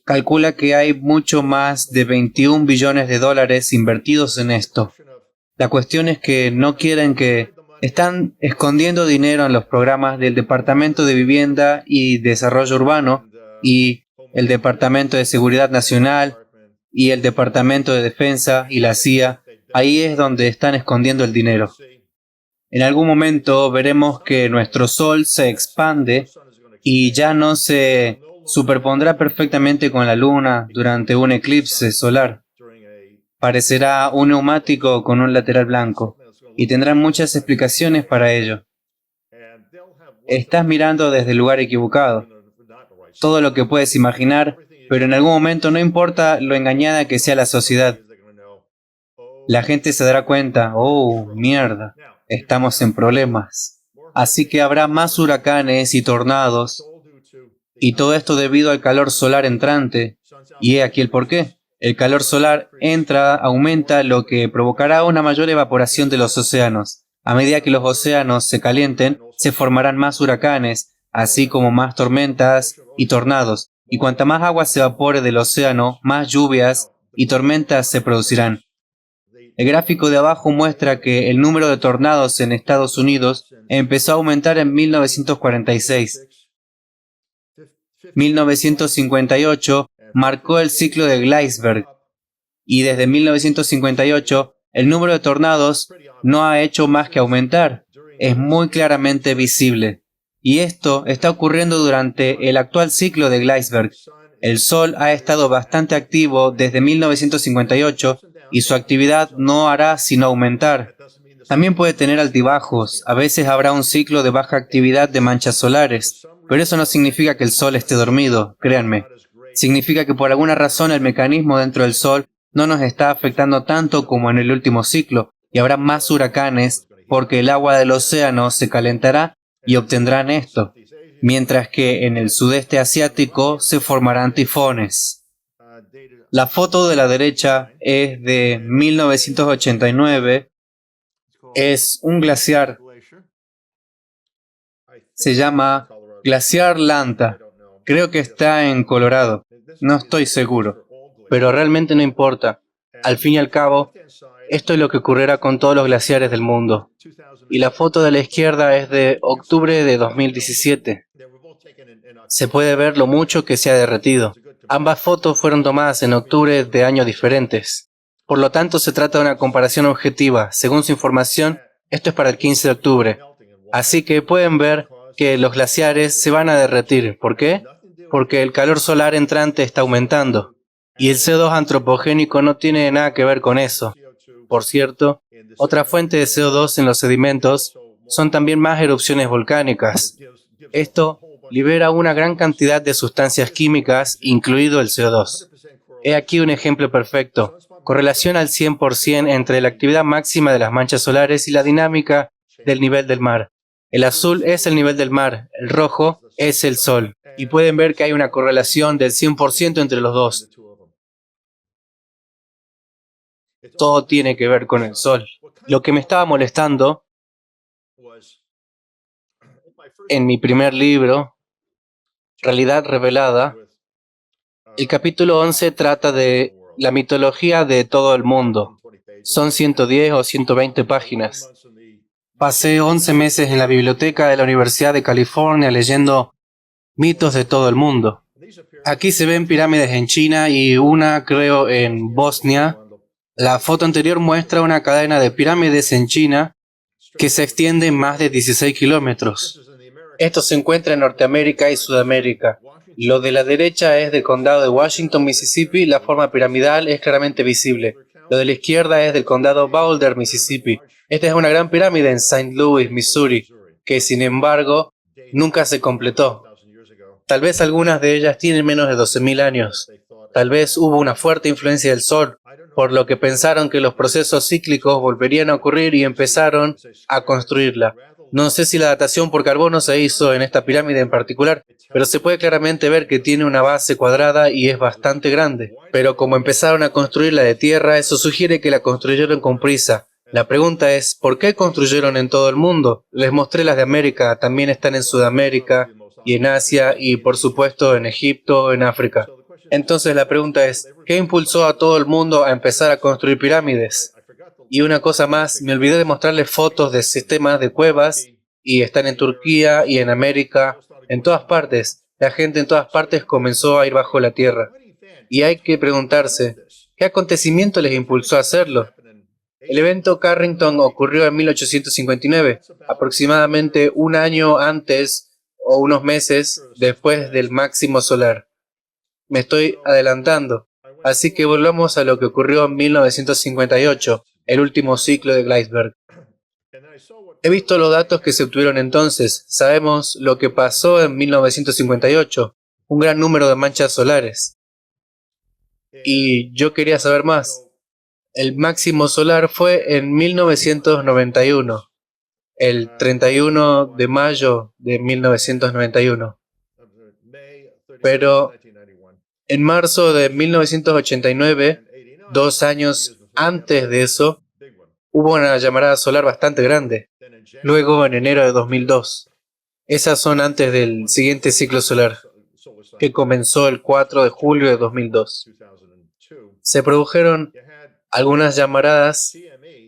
Calcula que hay mucho más de 21 billones de dólares invertidos en esto. La cuestión es que no quieren que... Están escondiendo dinero en los programas del Departamento de Vivienda y Desarrollo Urbano y el Departamento de Seguridad Nacional y el Departamento de Defensa y la CIA. Ahí es donde están escondiendo el dinero. En algún momento veremos que nuestro Sol se expande y ya no se superpondrá perfectamente con la Luna durante un eclipse solar. Parecerá un neumático con un lateral blanco y tendrán muchas explicaciones para ello. Estás mirando desde el lugar equivocado. Todo lo que puedes imaginar, pero en algún momento no importa lo engañada que sea la sociedad. La gente se dará cuenta, oh, mierda, estamos en problemas. Así que habrá más huracanes y tornados, y todo esto debido al calor solar entrante. Y he aquí el porqué. El calor solar entra, aumenta, lo que provocará una mayor evaporación de los océanos. A medida que los océanos se calienten, se formarán más huracanes, así como más tormentas y tornados. Y cuanta más agua se evapore del océano, más lluvias y tormentas se producirán. El gráfico de abajo muestra que el número de tornados en Estados Unidos empezó a aumentar en 1946. 1958 marcó el ciclo de Gleisberg y desde 1958 el número de tornados no ha hecho más que aumentar. Es muy claramente visible. Y esto está ocurriendo durante el actual ciclo de Gleisberg. El Sol ha estado bastante activo desde 1958 y su actividad no hará sino aumentar. También puede tener altibajos. A veces habrá un ciclo de baja actividad de manchas solares. Pero eso no significa que el Sol esté dormido, créanme. Significa que por alguna razón el mecanismo dentro del Sol no nos está afectando tanto como en el último ciclo y habrá más huracanes porque el agua del océano se calentará y obtendrán esto, mientras que en el sudeste asiático se formarán tifones. La foto de la derecha es de 1989, es un glaciar, se llama Glaciar Lanta, creo que está en Colorado, no estoy seguro, pero realmente no importa. Al fin y al cabo, esto es lo que ocurrirá con todos los glaciares del mundo. Y la foto de la izquierda es de octubre de 2017. Se puede ver lo mucho que se ha derretido. Ambas fotos fueron tomadas en octubre de años diferentes. Por lo tanto, se trata de una comparación objetiva. Según su información, esto es para el 15 de octubre. Así que pueden ver que los glaciares se van a derretir. ¿Por qué? Porque el calor solar entrante está aumentando. Y el CO2 antropogénico no tiene nada que ver con eso. Por cierto, otra fuente de CO2 en los sedimentos son también más erupciones volcánicas. Esto libera una gran cantidad de sustancias químicas, incluido el CO2. He aquí un ejemplo perfecto. Correlación al 100% entre la actividad máxima de las manchas solares y la dinámica del nivel del mar. El azul es el nivel del mar, el rojo es el sol. Y pueden ver que hay una correlación del 100% entre los dos. Todo tiene que ver con el sol. Lo que me estaba molestando en mi primer libro, Realidad Revelada, el capítulo 11 trata de la mitología de todo el mundo. Son 110 o 120 páginas. Pasé 11 meses en la biblioteca de la Universidad de California leyendo mitos de todo el mundo. Aquí se ven pirámides en China y una, creo, en Bosnia. La foto anterior muestra una cadena de pirámides en China que se extiende más de 16 kilómetros. Esto se encuentra en Norteamérica y Sudamérica. Lo de la derecha es del condado de Washington, Mississippi. La forma piramidal es claramente visible. Lo de la izquierda es del condado Boulder, Mississippi. Esta es una gran pirámide en St. Louis, Missouri, que sin embargo nunca se completó. Tal vez algunas de ellas tienen menos de 12.000 años. Tal vez hubo una fuerte influencia del Sol, por lo que pensaron que los procesos cíclicos volverían a ocurrir y empezaron a construirla. No sé si la datación por carbono se hizo en esta pirámide en particular, pero se puede claramente ver que tiene una base cuadrada y es bastante grande. Pero como empezaron a construirla de tierra, eso sugiere que la construyeron con prisa. La pregunta es, ¿por qué construyeron en todo el mundo? Les mostré las de América, también están en Sudamérica y en Asia y por supuesto en Egipto, en África. Entonces la pregunta es, ¿qué impulsó a todo el mundo a empezar a construir pirámides? Y una cosa más, me olvidé de mostrarles fotos de sistemas de cuevas y están en Turquía y en América, en todas partes. La gente en todas partes comenzó a ir bajo la tierra. Y hay que preguntarse, ¿qué acontecimiento les impulsó a hacerlo? El evento Carrington ocurrió en 1859, aproximadamente un año antes o unos meses después del máximo solar. Me estoy adelantando, así que volvamos a lo que ocurrió en 1958, el último ciclo de Gleisberg. He visto los datos que se obtuvieron entonces. Sabemos lo que pasó en 1958, un gran número de manchas solares. Y yo quería saber más. El máximo solar fue en 1991, el 31 de mayo de 1991. Pero en marzo de 1989, 2 años antes de eso, hubo una llamarada solar bastante grande. Luego en enero de 2002. Esas son antes del siguiente ciclo solar, que comenzó el 4 de julio de 2002. Se produjeron algunas llamaradas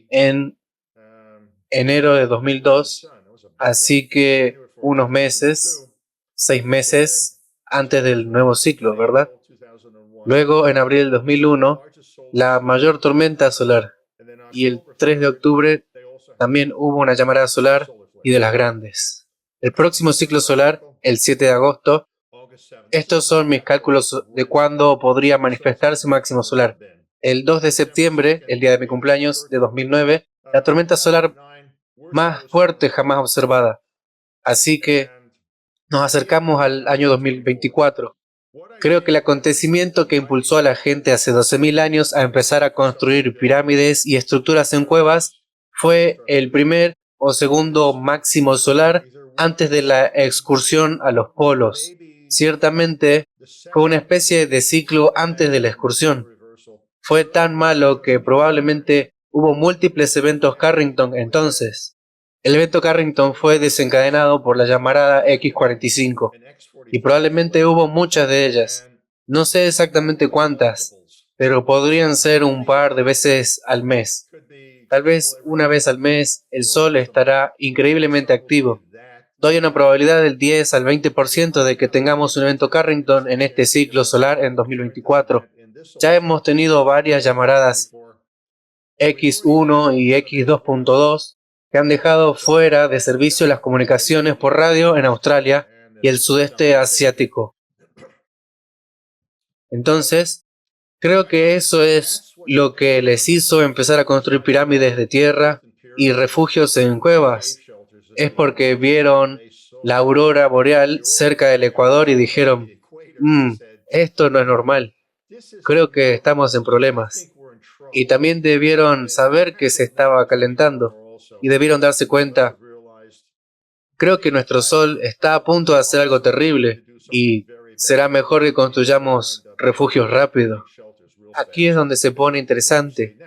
en enero de 2002, así que unos meses, 6 meses antes del nuevo ciclo, ¿verdad? Luego, en abril del 2001, la mayor tormenta solar. Y el 3 de octubre también hubo una llamarada solar y de las grandes. El próximo ciclo solar, el 7 de agosto, estos son mis cálculos de cuándo podría manifestarse un máximo solar. El 2 de septiembre, el día de mi cumpleaños de 2009, la tormenta solar más fuerte jamás observada. Así que nos acercamos al año 2024. Creo que el acontecimiento que impulsó a la gente hace 12.000 años a empezar a construir pirámides y estructuras en cuevas fue el primer o segundo máximo solar antes de la excursión a los polos. Ciertamente fue una especie de ciclo antes de la excursión. Fue tan malo que probablemente hubo múltiples eventos Carrington entonces. El evento Carrington fue desencadenado por la llamarada X45 y probablemente hubo muchas de ellas. No sé exactamente cuántas. pero podrían ser un par de veces al mes. Tal vez una vez al mes el Sol estará increíblemente activo. Doy una probabilidad del 10 al 20% de que tengamos un evento Carrington en este ciclo solar en 2024. Ya hemos tenido varias llamaradas X1 y X2.2 que han dejado fuera de servicio las comunicaciones por radio en Australia y el sudeste asiático. Entonces, creo que eso es lo que les hizo empezar a construir pirámides de tierra y refugios en cuevas. Es porque vieron la aurora boreal cerca del Ecuador y dijeron, esto no es normal, creo que estamos en problemas. Y también debieron saber que se estaba calentando y debieron darse cuenta, creo que nuestro Sol está a punto de hacer algo terrible y será mejor que construyamos refugios rápido. Aquí es donde se pone interesante.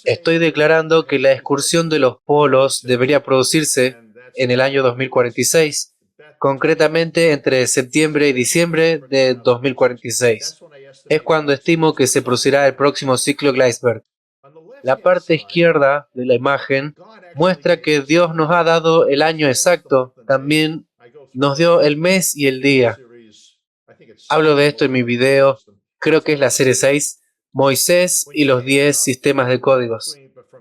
Estoy declarando que la excursión de los polos debería producirse en el año 2046, concretamente entre septiembre y diciembre de 2046. Es cuando estimo que se producirá el próximo ciclo Gleisberg. La parte izquierda de la imagen muestra que Dios nos ha dado el año exacto, también nos dio el mes y el día. Hablo de esto en mi video, creo que es la serie 6, Moisés y los 10 sistemas de códigos.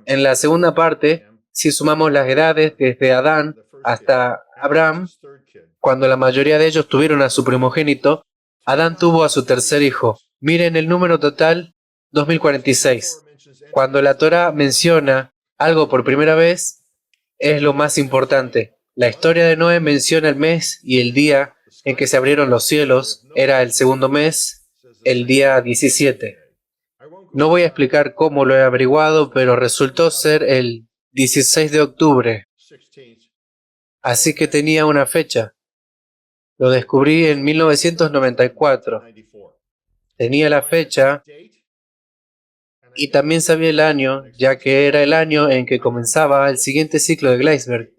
En la segunda parte, si sumamos las edades desde Adán hasta Abraham, cuando la mayoría de ellos tuvieron a su primogénito, Adán tuvo a su tercer hijo. Miren el número total, 2046. Cuando la Torá menciona algo por primera vez, es lo más importante. La historia de Noé menciona el mes y el día en que se abrieron los cielos, era el segundo mes, el día 17. No voy a explicar cómo lo he averiguado, pero resultó ser el 16 de octubre. Así que tenía una fecha. Lo descubrí en 1994. Tenía la fecha y también sabía el año, ya que era el año en que comenzaba el siguiente ciclo de Gleisberg.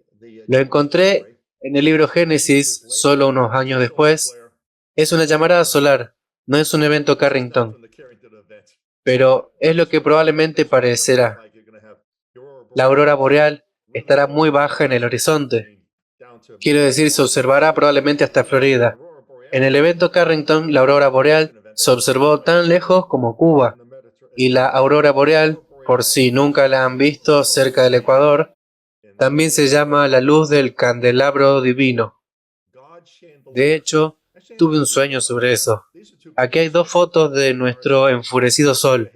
Lo encontré en el libro Génesis, solo unos años después. Es una llamarada solar, no es un evento Carrington, pero es lo que probablemente parecerá. La aurora boreal estará muy baja en el horizonte. Quiero decir, se observará probablemente hasta Florida. En el evento Carrington, la aurora boreal se observó tan lejos como Cuba, y la aurora boreal, por si nunca la han visto cerca del Ecuador, también se llama la luz del candelabro divino. De hecho, tuve un sueño sobre eso. Aquí hay dos fotos de nuestro enfurecido Sol.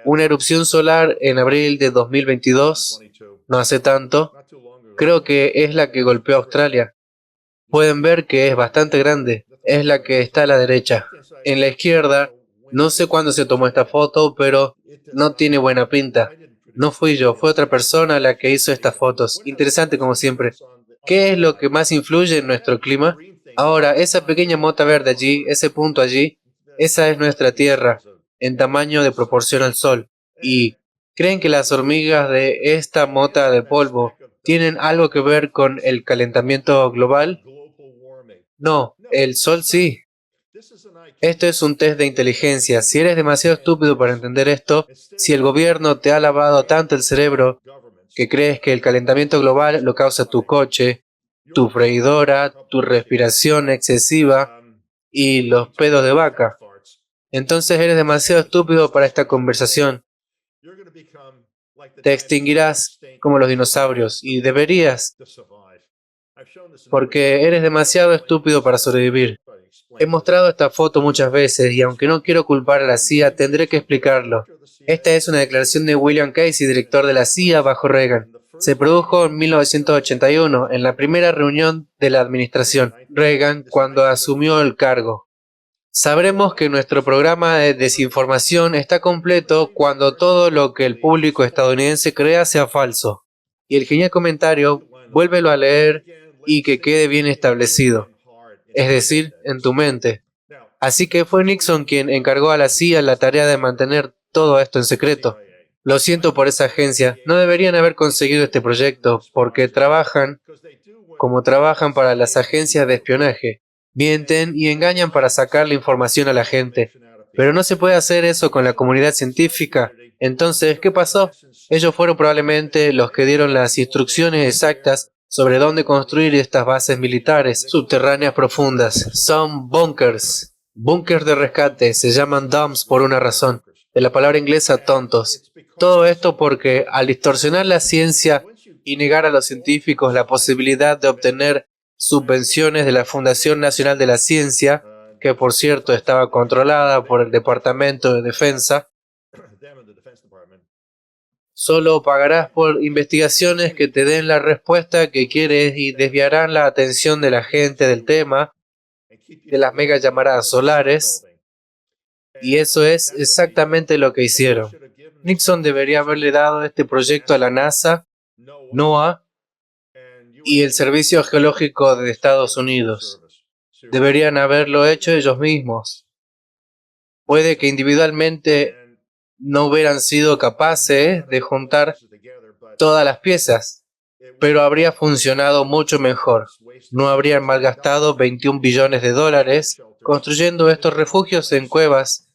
Una erupción solar en abril de 2022, no hace tanto. Creo que es la que golpeó a Australia. Pueden ver que es bastante grande. Es la que está a la derecha. En la izquierda, no sé cuándo se tomó esta foto, pero no tiene buena pinta. No fui yo, fue otra persona la que hizo estas fotos. Interesante como siempre. ¿Qué es lo que más influye en nuestro clima? Ahora, esa pequeña mota verde allí, ese punto allí, esa es nuestra Tierra, en tamaño de proporción al Sol. ¿Y creen que las hormigas de esta mota de polvo tienen algo que ver con el calentamiento global? No, el Sol sí. Esto es un test de inteligencia. Si eres demasiado estúpido para entender esto, si el gobierno te ha lavado tanto el cerebro que crees que el calentamiento global lo causa tu coche, tu freidora, tu respiración excesiva y los pedos de vaca, entonces eres demasiado estúpido para esta conversación. Te extinguirás como los dinosaurios y deberías, porque eres demasiado estúpido para sobrevivir. He mostrado esta foto muchas veces y aunque no quiero culpar a la CIA, tendré que explicarlo. Esta es una declaración de William Casey, director de la CIA bajo Reagan. Se produjo en 1981, en la primera reunión de la administración Reagan cuando asumió el cargo. Sabremos que nuestro programa de desinformación está completo cuando todo lo que el público estadounidense crea sea falso. Y el genial comentario, vuélvelo a leer y que quede bien establecido. Es decir, en tu mente. Así que fue Nixon quien encargó a la CIA la tarea de mantener todo esto en secreto. Lo siento por esa agencia, no deberían haber conseguido este proyecto, porque trabajan como trabajan para las agencias de espionaje. Mienten y engañan para sacar la información a la gente. Pero no se puede hacer eso con la comunidad científica. Entonces, ¿qué pasó? Ellos fueron probablemente los que dieron las instrucciones exactas sobre dónde construir estas bases militares subterráneas profundas. Son bunkers, búnkers de rescate, se llaman dumps por una razón, de la palabra inglesa tontos. Todo esto porque al distorsionar la ciencia y negar a los científicos la posibilidad de obtener subvenciones de la Fundación Nacional de la Ciencia, que por cierto estaba controlada por el Departamento de Defensa, solo pagarás por investigaciones que te den la respuesta que quieres y desviarán la atención de la gente del tema, de las mega llamaradas solares, y eso es exactamente lo que hicieron. Nixon debería haberle dado este proyecto a la NASA, NOAA y el Servicio Geológico de Estados Unidos. Deberían haberlo hecho ellos mismos. Puede que individualmente no hubieran sido capaces de juntar todas las piezas, pero habría funcionado mucho mejor. No habrían malgastado 21 billones de dólares construyendo estos refugios en cuevas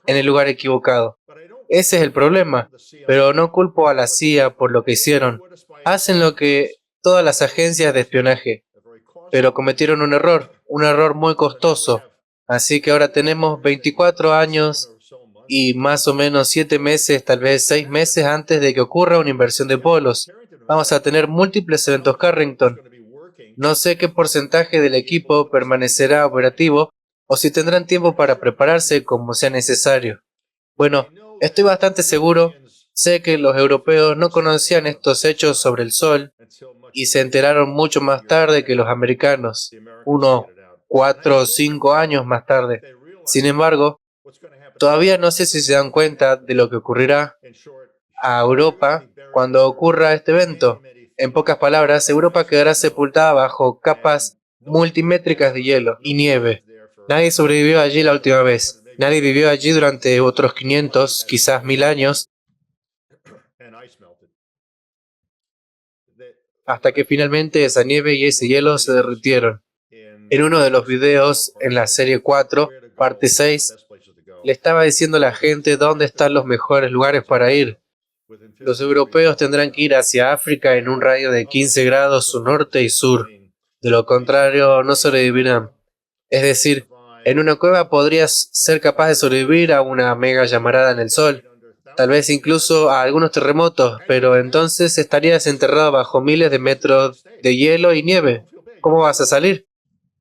en el lugar equivocado. Ese es el problema, pero no culpo a la CIA por lo que hicieron. Hacen lo que todas las agencias de espionaje, pero cometieron un error muy costoso. Así que ahora tenemos 24 años y más o menos 7 meses, tal vez 6 meses antes de que ocurra una inversión de polos. Vamos a tener múltiples eventos Carrington. No sé qué porcentaje del equipo permanecerá operativo o si tendrán tiempo para prepararse como sea necesario. Bueno, estoy bastante seguro. Sé que los europeos no conocían estos hechos sobre el Sol y se enteraron mucho más tarde que los americanos, unos 4 o 5 años más tarde. Sin embargo, todavía no sé si se dan cuenta de lo que ocurrirá a Europa cuando ocurra este evento. En pocas palabras, Europa quedará sepultada bajo capas multimétricas de hielo y nieve. Nadie sobrevivió allí la última vez. Nadie vivió allí durante otros 500, quizás 1000 años, hasta que finalmente esa nieve y ese hielo se derritieron. En uno de los videos en la serie 4, parte 6, le estaba diciendo a la gente dónde están los mejores lugares para ir. Los europeos tendrán que ir hacia África en un radio de 15 grados su norte y sur. De lo contrario, no sobrevivirán. Es decir, en una cueva podrías ser capaz de sobrevivir a una mega llamarada en el Sol, tal vez incluso a algunos terremotos, pero entonces estarías enterrado bajo miles de metros de hielo y nieve. ¿Cómo vas a salir?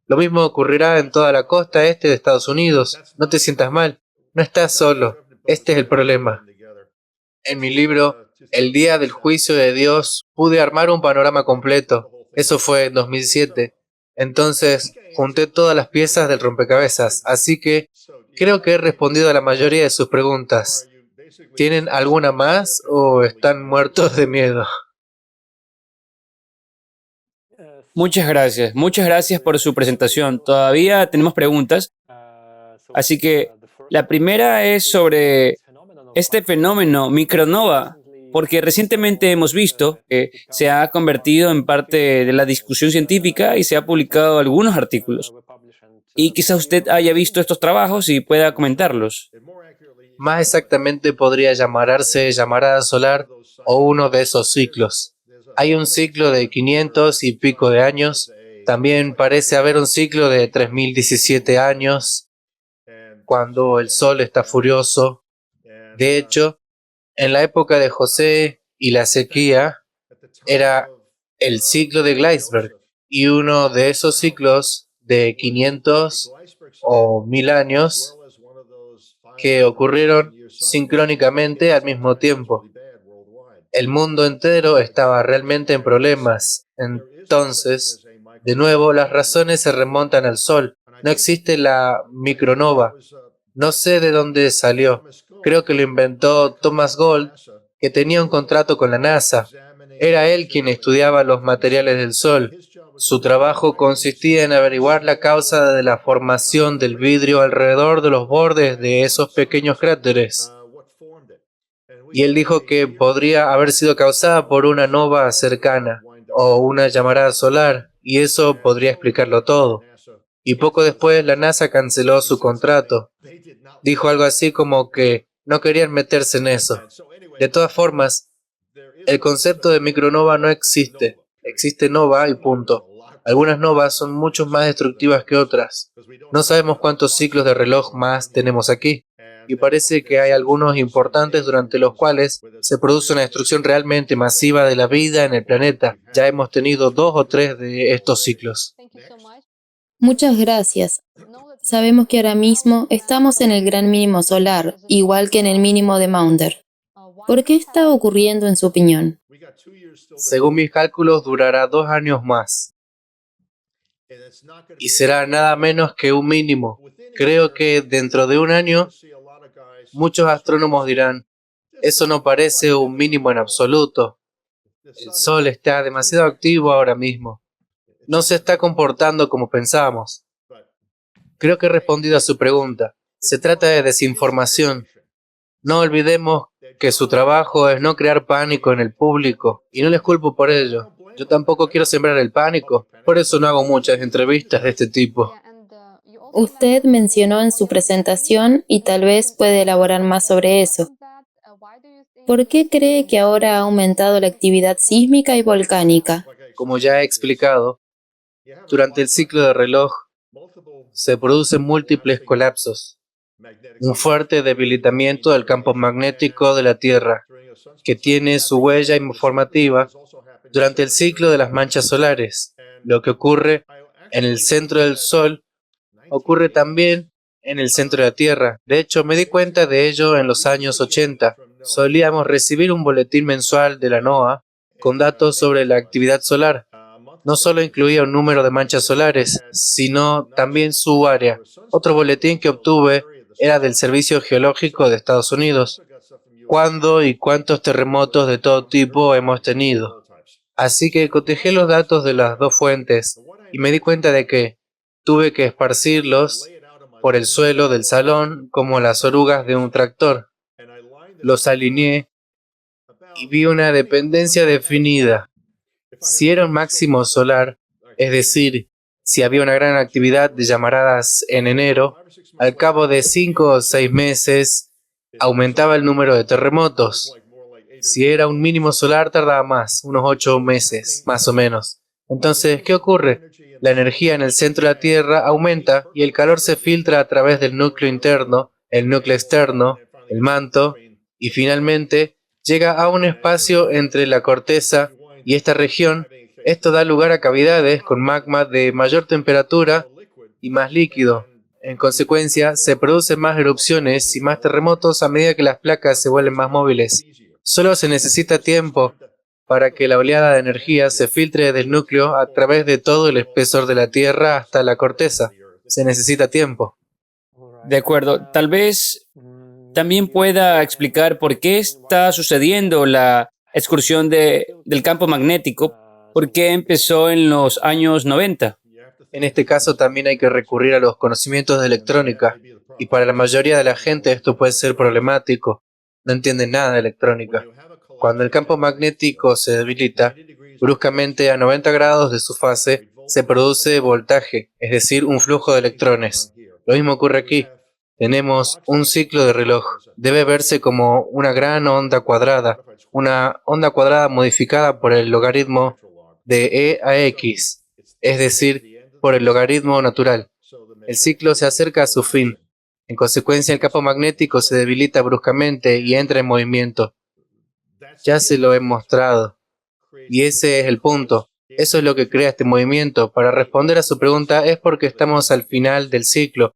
Lo mismo ocurrirá en toda la costa este de Estados Unidos. No te sientas mal. No estás solo. Este es el problema. En mi libro, El día del juicio de Dios, pude armar un panorama completo. Eso fue en 2007. Entonces, junté todas las piezas del rompecabezas, así que creo que he respondido a la mayoría de sus preguntas. ¿Tienen alguna más o están muertos de miedo? Muchas gracias por su presentación. Todavía tenemos preguntas, así que la primera es sobre este fenómeno micronova, porque recientemente hemos visto que se ha convertido en parte de la discusión científica y se ha publicado algunos artículos. Y quizá usted haya visto estos trabajos y pueda comentarlos. Más exactamente podría llamarse llamarada solar o uno de esos ciclos. Hay un ciclo de 500 y pico de años. También parece haber un ciclo de 3017 años, cuando el Sol está furioso. De hecho, en la época de José y la sequía, era el ciclo de Gleisberg, y uno de esos ciclos de 500 o 1000 años que ocurrieron sincrónicamente al mismo tiempo. El mundo entero estaba realmente en problemas. Entonces, de nuevo, las razones se remontan al Sol. No existe la micronova. No sé de dónde salió. Creo que lo inventó Thomas Gold, que tenía un contrato con la NASA. Era él quien estudiaba los materiales del Sol. Su trabajo consistía en averiguar la causa de la formación del vidrio alrededor de los bordes de esos pequeños cráteres. Y él dijo que podría haber sido causada por una nova cercana o una llamarada solar, y eso podría explicarlo todo. Y poco después la NASA canceló su contrato. Dijo algo así como que no querían meterse en eso. De todas formas, el concepto de micronova no existe. Existe nova y punto. Algunas novas son mucho más destructivas que otras. No sabemos cuántos ciclos de reloj más tenemos aquí. Y parece que hay algunos importantes durante los cuales se produce una destrucción realmente masiva de la vida en el planeta. Ya hemos tenido 2 o 3 de estos ciclos. Muchas gracias. Sabemos que ahora mismo estamos en el gran mínimo solar, igual que en el mínimo de Maunder. ¿Por qué está ocurriendo en su opinión? Según mis cálculos, durará 2 años más. Y será nada menos que un mínimo. Creo que dentro de un año, muchos astrónomos dirán, eso no parece un mínimo en absoluto. El Sol está demasiado activo ahora mismo. No se está comportando como pensábamos. Creo que he respondido a su pregunta. Se trata de desinformación. No olvidemos que su trabajo es no crear pánico en el público, y no les culpo por ello. Yo tampoco quiero sembrar el pánico, por eso no hago muchas entrevistas de este tipo. Usted mencionó en su presentación, y tal vez puede elaborar más sobre eso. ¿Por qué cree que ahora ha aumentado la actividad sísmica y volcánica? Como ya he explicado, durante el ciclo de reloj se producen múltiples colapsos, un fuerte debilitamiento del campo magnético de la Tierra, que tiene su huella informativa durante el ciclo de las manchas solares. Lo que ocurre en el centro del Sol ocurre también en el centro de la Tierra. De hecho, me di cuenta de ello en los años 80. Solíamos recibir un boletín mensual de la NOAA con datos sobre la actividad solar. No solo incluía un número de manchas solares, sino también su área. Otro boletín que obtuve era del Servicio Geológico de Estados Unidos. ¿Cuándo y cuántos terremotos de todo tipo hemos tenido? Así que cotejé los datos de las dos fuentes y me di cuenta de que tuve que esparcirlos por el suelo del salón como las orugas de un tractor. Los alineé y vi una dependencia definida. Si era un máximo solar, es decir, si había una gran actividad de llamaradas en enero, al cabo de 5 o 6 meses aumentaba el número de terremotos. Si era un mínimo solar, tardaba más, unos 8 meses, más o menos. Entonces, ¿qué ocurre? La energía en el centro de la Tierra aumenta y el calor se filtra a través del núcleo interno, el núcleo externo, el manto, y finalmente llega a un espacio entre la corteza y esta región. Esto da lugar a cavidades con magma de mayor temperatura y más líquido. En consecuencia, se producen más erupciones y más terremotos a medida que las placas se vuelven más móviles. Solo se necesita tiempo para que la oleada de energía se filtre del núcleo a través de todo el espesor de la Tierra hasta la corteza. Se necesita tiempo. De acuerdo. Tal vez también pueda explicar por qué está sucediendo la excursión del campo magnético, por qué empezó en los años 90. En este caso también hay que recurrir a los conocimientos de electrónica, y para la mayoría de la gente esto puede ser problemático. No entienden nada de electrónica. Cuando el campo magnético se debilita, bruscamente a 90 grados de su fase, se produce voltaje, es decir, un flujo de electrones. Lo mismo ocurre aquí. Tenemos un ciclo de reloj. Debe verse como una gran onda cuadrada modificada por el logaritmo de e a x, es decir, por el logaritmo natural. El ciclo se acerca a su fin. En consecuencia, el campo magnético se debilita bruscamente y entra en movimiento. Ya se lo he mostrado. Y ese es el punto. Eso es lo que crea este movimiento. Para responder a su pregunta, es porque estamos al final del ciclo,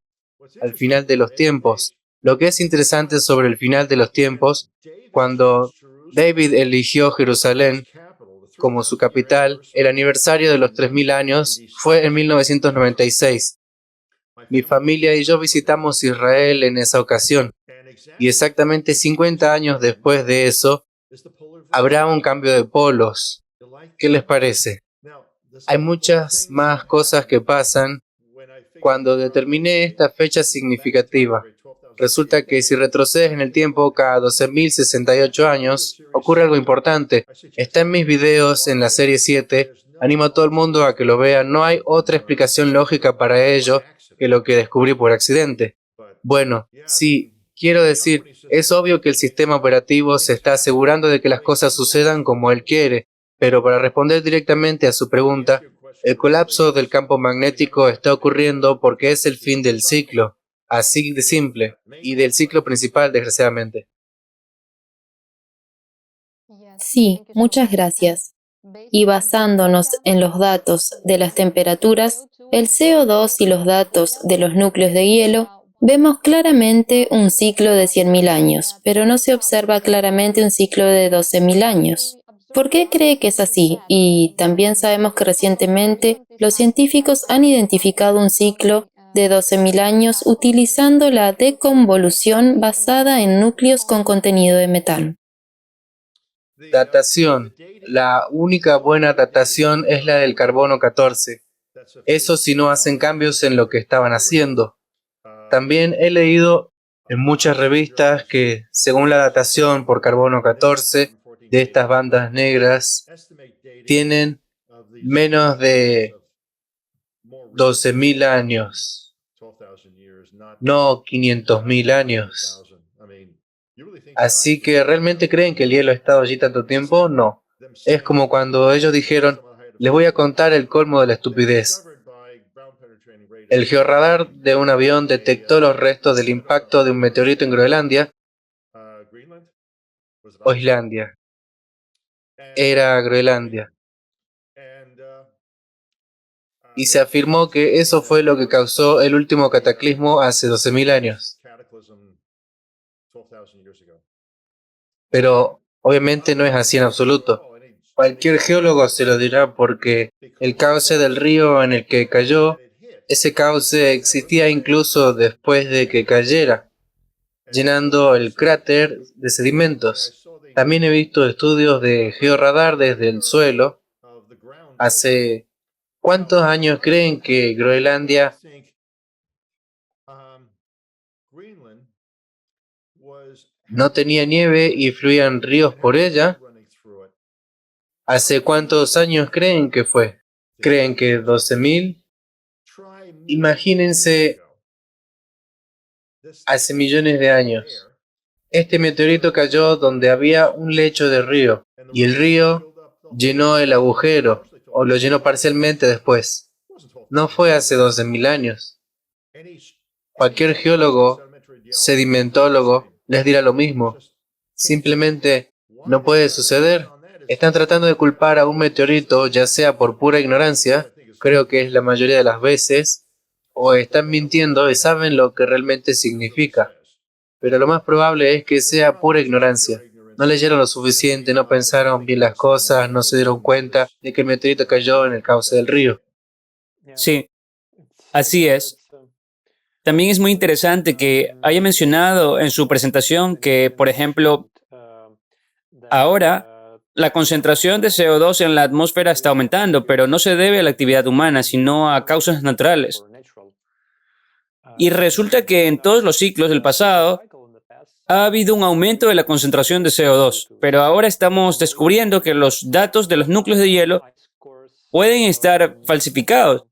al final de los tiempos. Lo que es interesante sobre el final de los tiempos, cuando David eligió Jerusalén como su capital, el aniversario de los 3000 años fue en 1996. Mi familia y yo visitamos Israel en esa ocasión, y exactamente 50 años después de eso, habrá un cambio de polos. ¿Qué les parece? Hay muchas más cosas que pasan cuando determiné esta fecha significativa. Resulta que si retrocedes en el tiempo cada 12.068 años, ocurre algo importante. Está en mis videos en la serie 7 Animo a todo el mundo a que lo vea. No hay otra explicación lógica para ello que lo que descubrí por accidente. Bueno, sí, quiero decir, es obvio que el sistema operativo se está asegurando de que las cosas sucedan como él quiere, pero para responder directamente a su pregunta, el colapso del campo magnético está ocurriendo porque es el fin del ciclo, así de simple, y del ciclo principal, desgraciadamente. Sí, muchas gracias. Y basándonos en los datos de las temperaturas, el CO2 y los datos de los núcleos de hielo, vemos claramente un ciclo de 100.000 años, pero no se observa claramente un ciclo de 12.000 años. ¿Por qué cree que es así? Y también sabemos que recientemente los científicos han identificado un ciclo de 12.000 años utilizando la deconvolución basada en núcleos con contenido de metano. Datación. La única buena datación es la del carbono 14. Eso si no hacen cambios en lo que estaban haciendo. También he leído en muchas revistas que, según la datación por carbono 14 de estas bandas negras, tienen menos de 12.000 años, no 500.000 años. Así que, ¿realmente creen que el hielo ha estado allí tanto tiempo? No. Es como cuando ellos dijeron, les voy a contar el colmo de la estupidez. El georradar de un avión detectó los restos del impacto de un meteorito en Groenlandia o Islandia. Era Groenlandia. Y se afirmó que eso fue lo que causó el último cataclismo hace 12.000 años. Pero obviamente no es así en absoluto. Cualquier geólogo se lo dirá porque el cauce del río en el que cayó, ese cauce existía incluso después de que cayera, llenando el cráter de sedimentos. También he visto estudios de georradar desde el suelo. ¿Hace cuántos años creen que Groenlandia no tenía nieve y fluían ríos por ella? ¿Hace cuántos años creen que fue? ¿Creen que 12.000? Imagínense hace millones de años. Este meteorito cayó donde había un lecho de río y el río llenó el agujero o lo llenó parcialmente después. No fue hace 12.000 años. Cualquier geólogo, sedimentólogo, les dirá lo mismo. Simplemente no puede suceder. Están tratando de culpar a un meteorito, ya sea por pura ignorancia, creo que es la mayoría de las veces, o están mintiendo y saben lo que realmente significa. Pero lo más probable es que sea pura ignorancia. No leyeron lo suficiente, no pensaron bien las cosas, no se dieron cuenta de que el meteorito cayó en el cauce del río. Sí, así es. También es muy interesante que haya mencionado en su presentación que, por ejemplo, ahora la concentración de CO2 en la atmósfera está aumentando, pero no se debe a la actividad humana, sino a causas naturales. Y resulta que en todos los ciclos del pasado ha habido un aumento de la concentración de CO2, pero ahora estamos descubriendo que los datos de los núcleos de hielo pueden estar falsificados.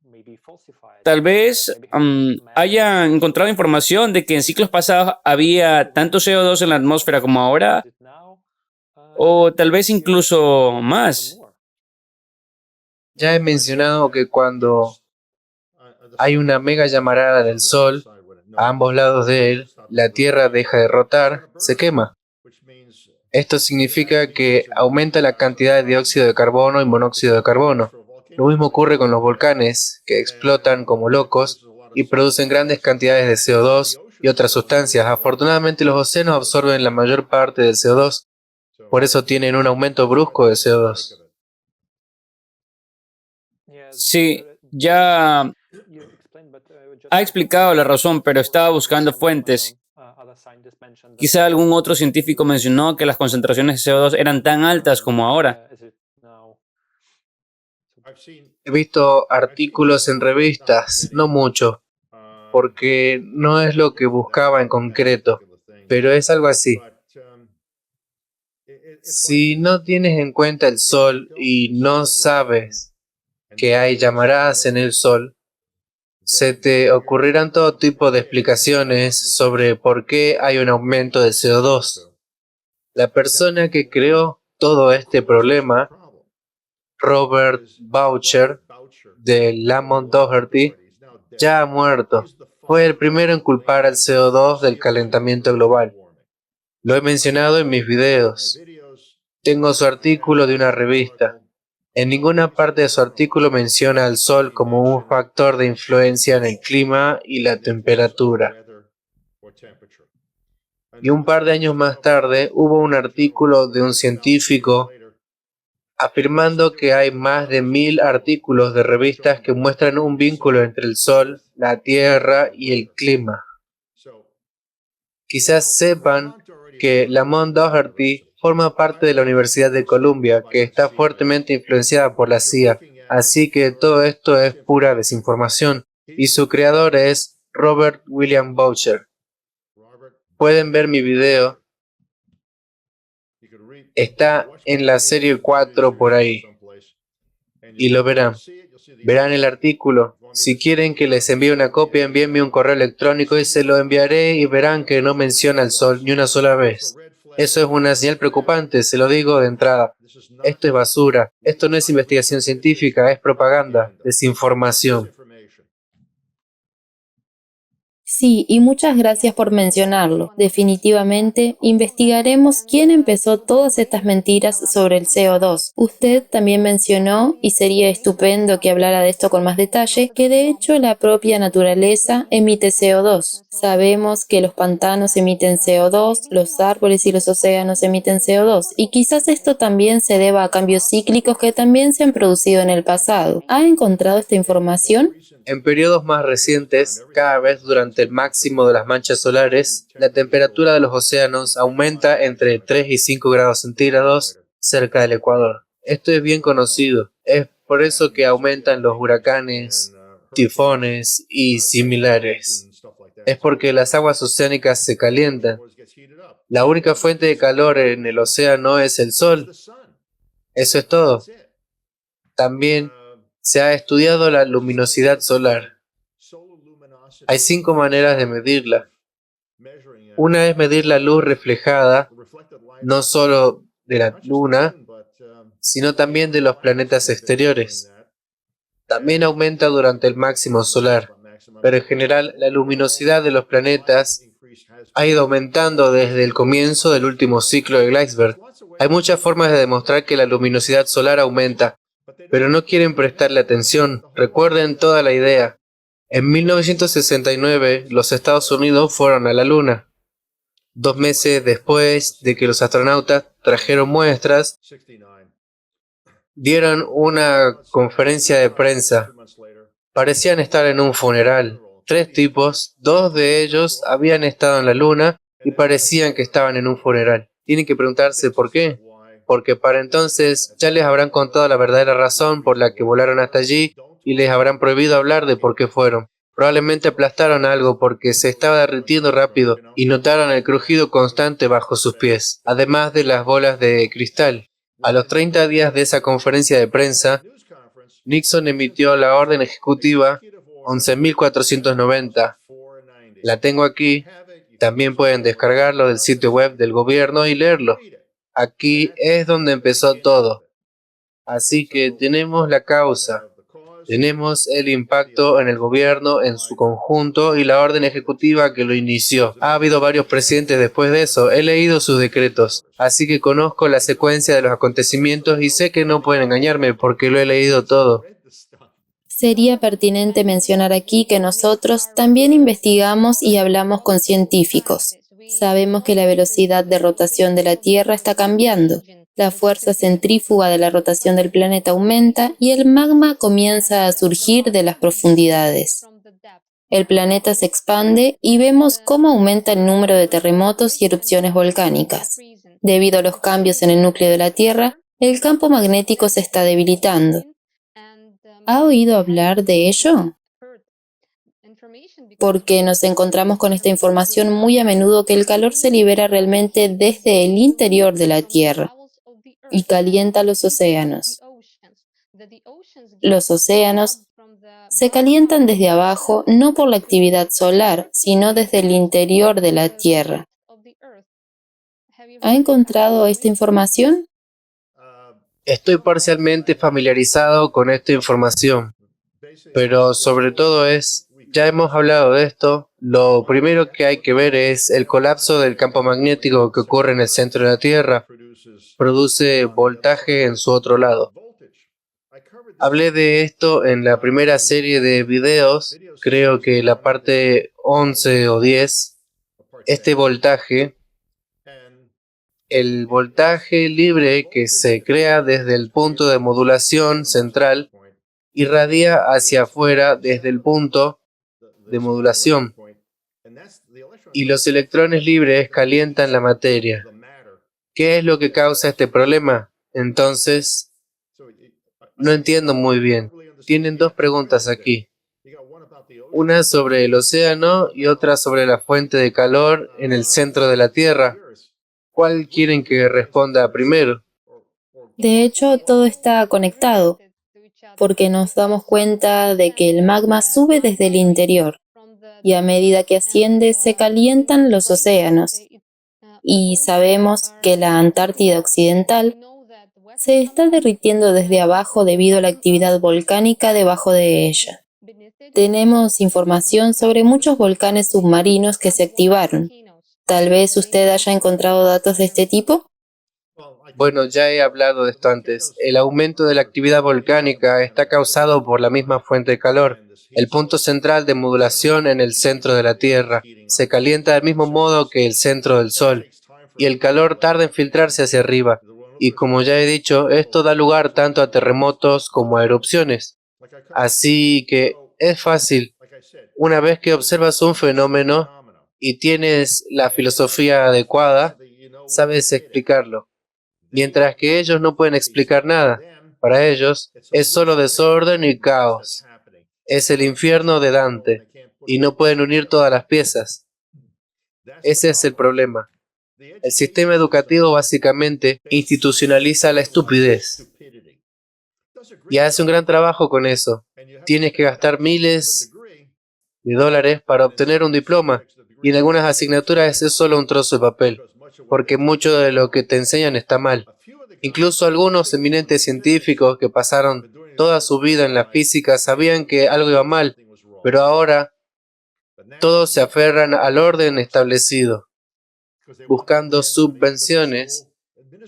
Tal vez hayan encontrado información de que en ciclos pasados había tanto CO2 en la atmósfera como ahora, o tal vez incluso más. Ya he mencionado que cuando hay una mega llamarada del Sol, a ambos lados de él, la Tierra deja de rotar, se quema. Esto significa que aumenta la cantidad de dióxido de carbono y monóxido de carbono. Lo mismo ocurre con los volcanes, que explotan como locos y producen grandes cantidades de CO2 y otras sustancias. Afortunadamente los océanos absorben la mayor parte del CO2, por eso tienen un aumento brusco de CO2. Sí, ya ha explicado la razón, pero estaba buscando fuentes. Quizá algún otro científico mencionó que las concentraciones de CO2 eran tan altas como ahora. He visto artículos en revistas, no mucho, porque no es lo que buscaba en concreto, pero es algo así. Si no tienes en cuenta el Sol y no sabes que hay llamaradas en el Sol, se te ocurrirán todo tipo de explicaciones sobre por qué hay un aumento de CO2. La persona que creó todo este problema, Robert Boucher, de Lamont Doherty, ya ha muerto. Fue el primero en culpar al CO2 del calentamiento global. Lo he mencionado en mis videos. Tengo su artículo de una revista. En ninguna parte de su artículo menciona al Sol como un factor de influencia en el clima y la temperatura. Y un par de años más tarde hubo un artículo de un científico afirmando que hay más de 1000 artículos de revistas que muestran un vínculo entre el Sol, la Tierra y el clima. Quizás sepan que Lamont Doherty forma parte de la Universidad de Columbia, que está fuertemente influenciada por la CIA, así que todo esto es pura desinformación, y su creador es Robert William Boucher. Pueden ver mi video, está en la serie 4 por ahí, y lo verán. Verán el artículo. Si quieren que les envíe una copia, envíenme un correo electrónico y se lo enviaré y verán que no menciona el Sol ni una sola vez. Eso es una señal preocupante, se lo digo de entrada. Esto es basura. Esto no es investigación científica, es propaganda, desinformación. Sí, y muchas gracias por mencionarlo. Definitivamente, investigaremos quién empezó todas estas mentiras sobre el CO2. Usted también mencionó, y sería estupendo que hablara de esto con más detalle, que de hecho la propia naturaleza emite CO2. Sabemos que los pantanos emiten CO2, los árboles y los océanos emiten CO2, y quizás esto también se deba a cambios cíclicos que también se han producido en el pasado. ¿Ha encontrado esta información? En periodos más recientes, cada vez durante el máximo de las manchas solares, la temperatura de los océanos aumenta entre 3 y 5 grados centígrados cerca del Ecuador. Esto es bien conocido. Es por eso que aumentan los huracanes, tifones y similares. Es porque las aguas oceánicas se calientan. La única fuente de calor en el océano es el Sol. Eso es todo. También se ha estudiado la luminosidad solar. Hay 5 maneras de medirla. Una es medir la luz reflejada, no solo de la Luna, sino también de los planetas exteriores. También aumenta durante el máximo solar, pero en general la luminosidad de los planetas ha ido aumentando desde el comienzo del último ciclo del iceberg. Hay muchas formas de demostrar que la luminosidad solar aumenta, pero no quieren prestarle atención. Recuerden toda la idea. En 1969, los Estados Unidos fueron a la Luna. 2 meses después de que los astronautas trajeron muestras, dieron una conferencia de prensa. Parecían estar en un funeral. 3 tipos, 2 de ellos habían estado en la Luna y parecían que estaban en un funeral. Tienen que preguntarse por qué. Porque para entonces ya les habrán contado la verdadera razón por la que volaron hasta allí y les habrán prohibido hablar de por qué fueron. Probablemente aplastaron algo porque se estaba derritiendo rápido y notaron el crujido constante bajo sus pies, además de las bolas de cristal. A los 30 días de esa conferencia de prensa, Nixon emitió la orden ejecutiva 11.490. La tengo aquí. También pueden descargarlo del sitio web del gobierno y leerlo. Aquí es donde empezó todo. Así que tenemos la causa, tenemos el impacto en el gobierno en su conjunto y la orden ejecutiva que lo inició. Ha habido varios presidentes después de eso, he leído sus decretos, así que conozco la secuencia de los acontecimientos y sé que no pueden engañarme porque lo he leído todo. Sería pertinente mencionar aquí que nosotros también investigamos y hablamos con científicos. Sabemos que la velocidad de rotación de la Tierra está cambiando. La fuerza centrífuga de la rotación del planeta aumenta y el magma comienza a surgir de las profundidades. El planeta se expande y vemos cómo aumenta el número de terremotos y erupciones volcánicas. Debido a los cambios en el núcleo de la Tierra, el campo magnético se está debilitando. ¿Ha oído hablar de ello? Porque nos encontramos con esta información muy a menudo que el calor se libera realmente desde el interior de la Tierra y calienta los océanos. Los océanos se calientan desde abajo no por la actividad solar, sino desde el interior de la Tierra. ¿Ha encontrado esta información? Estoy parcialmente familiarizado con esta información, pero sobre todo ya hemos hablado de esto, lo primero que hay que ver es el colapso del campo magnético que ocurre en el centro de la Tierra, produce voltaje en su otro lado. Hablé de esto en la primera serie de videos, creo que la parte 11 o 10, este voltaje, el voltaje libre que se crea desde el punto de modulación central, irradia hacia afuera desde el punto de modulación y los electrones libres calientan la materia. ¿Qué es lo que causa este problema? Entonces, no entiendo muy bien. Tienen dos preguntas aquí. Una sobre el océano y otra sobre la fuente de calor en el centro de la Tierra. ¿Cuál quieren que responda primero? De hecho, todo está conectado, porque nos damos cuenta de que el magma sube desde el interior, y a medida que asciende se calientan los océanos, y sabemos que la Antártida Occidental se está derritiendo desde abajo debido a la actividad volcánica debajo de ella. Tenemos información sobre muchos volcanes submarinos que se activaron. Tal vez usted haya encontrado datos de este tipo. Bueno, ya he hablado de esto antes. El aumento de la actividad volcánica está causado por la misma fuente de calor. El punto central de modulación en el centro de la Tierra se calienta del mismo modo que el centro del Sol, y el calor tarda en filtrarse hacia arriba. Y como ya he dicho, esto da lugar tanto a terremotos como a erupciones. Así que es fácil. Una vez que observas un fenómeno y tienes la filosofía adecuada, sabes explicarlo. Mientras que ellos no pueden explicar nada. Para ellos es solo desorden y caos. Es el infierno de Dante y no pueden unir todas las piezas. Ese es el problema. El sistema educativo básicamente institucionaliza la estupidez y hace un gran trabajo con eso. Tienes que gastar miles de dólares para obtener un diploma y en algunas asignaturas es solo un trozo de papel, porque mucho de lo que te enseñan está mal. Incluso algunos eminentes científicos que pasaron toda su vida en la física sabían que algo iba mal, pero ahora todos se aferran al orden establecido, buscando subvenciones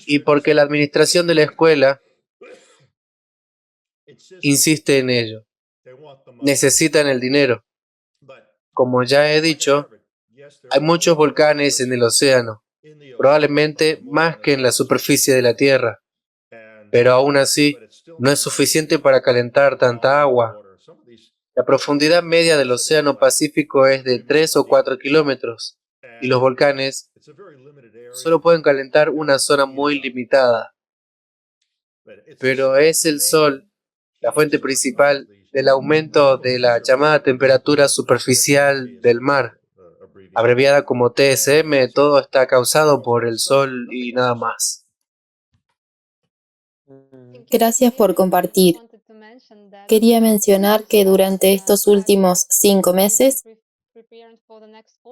y porque la administración de la escuela insiste en ello. Necesitan el dinero. Como ya he dicho, hay muchos volcanes en el océano, probablemente más que en la superficie de la Tierra, pero aún así no es suficiente para calentar tanta agua. La profundidad media del océano Pacífico es de 3 o 4 kilómetros y los volcanes solo pueden calentar una zona muy limitada. Pero es el Sol la fuente principal del aumento de la llamada temperatura superficial del mar, abreviada como TSM. Todo está causado por el Sol y nada más. Gracias por compartir. Quería mencionar que durante estos últimos 5 meses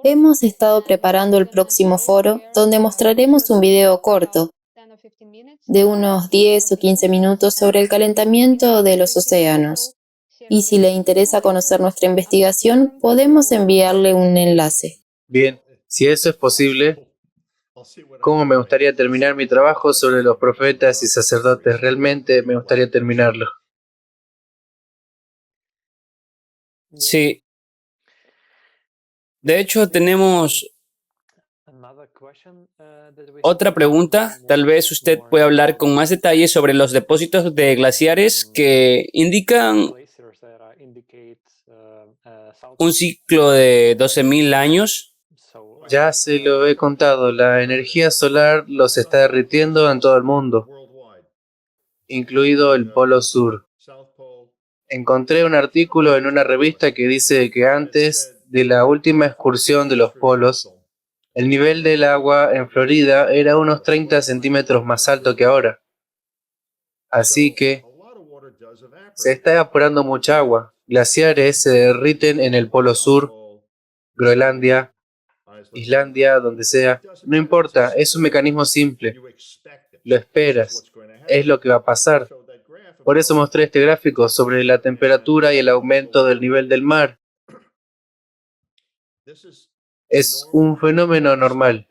hemos estado preparando el próximo foro donde mostraremos un video corto de unos 10 o 15 minutos sobre el calentamiento de los océanos. Y si le interesa conocer nuestra investigación, podemos enviarle un enlace. Bien, si eso es posible, ¿cómo me gustaría terminar mi trabajo sobre los profetas y sacerdotes? Realmente me gustaría terminarlo. Sí. De hecho, tenemos otra pregunta. Tal vez usted puede hablar con más detalle sobre los depósitos de glaciares que indican un ciclo de 12.000 años. Ya se lo he contado, la energía solar los está derritiendo en todo el mundo, incluido el Polo Sur. Encontré un artículo en una revista que dice que antes de la última excursión de los polos, el nivel del agua en Florida era unos 30 centímetros más alto que ahora. Así que Se está evaporando mucha agua. Glaciares se derriten en el Polo Sur, Groenlandia, Islandia, donde sea. No importa, es un mecanismo simple. Lo esperas. Es lo que va a pasar. Por eso mostré este gráfico sobre la temperatura y el aumento del nivel del mar. Es un fenómeno normal.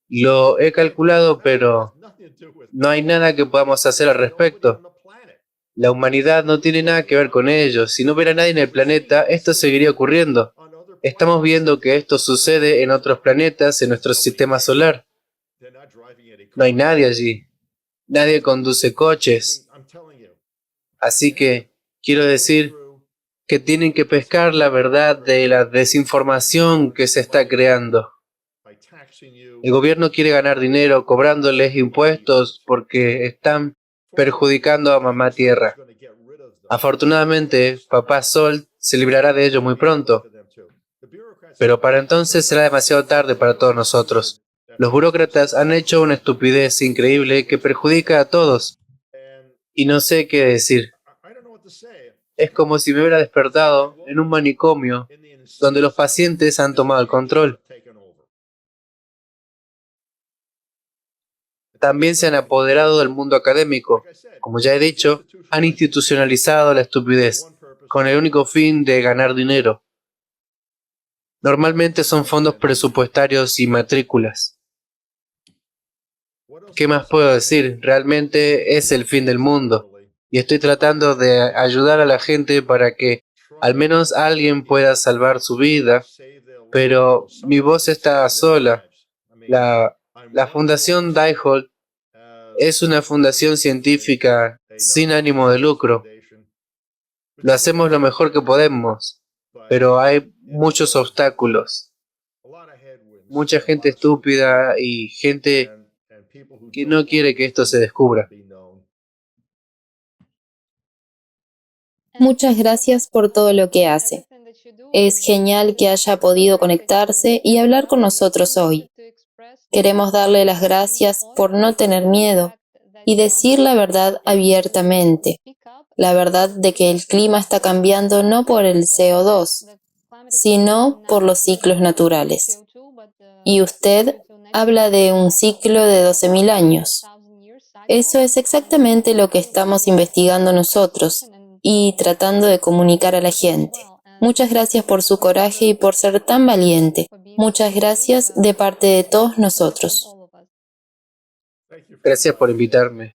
Lo he calculado, pero no hay nada que podamos hacer al respecto. La humanidad no tiene nada que ver con ello. Si no hubiera nadie en el planeta, esto seguiría ocurriendo. Estamos viendo que esto sucede en otros planetas, en nuestro sistema solar. No hay nadie allí. Nadie conduce coches. Así que quiero decir que tienen que pescar la verdad de la desinformación que se está creando. El gobierno quiere ganar dinero cobrándoles impuestos porque están perjudicando a mamá tierra. Afortunadamente, papá Sol se librará de ello muy pronto. Pero para entonces será demasiado tarde para todos nosotros. Los burócratas han hecho una estupidez increíble que perjudica a todos. Y no sé qué decir. Es como si me hubiera despertado en un manicomio donde los pacientes han tomado el control. También se han apoderado del mundo académico. Como ya he dicho, han institucionalizado la estupidez, con el único fin de ganar dinero. Normalmente son fondos presupuestarios y matrículas. ¿Qué más puedo decir? Realmente es el fin del mundo. Y estoy tratando de ayudar a la gente para que al menos alguien pueda salvar su vida, pero mi voz está sola. La Fundación Diehold es una fundación científica sin ánimo de lucro. Lo hacemos lo mejor que podemos, pero hay muchos obstáculos. Mucha gente estúpida y gente que no quiere que esto se descubra. Muchas gracias por todo lo que hace. Es genial que haya podido conectarse y hablar con nosotros hoy. Queremos darle las gracias por no tener miedo y decir la verdad abiertamente. La verdad de que el clima está cambiando no por el CO2, sino por los ciclos naturales. Y usted habla de un ciclo de 12.000 años. Eso es exactamente lo que estamos investigando nosotros y tratando de comunicar a la gente. Muchas gracias por su coraje y por ser tan valiente. Muchas gracias de parte de todos nosotros. Gracias por invitarme.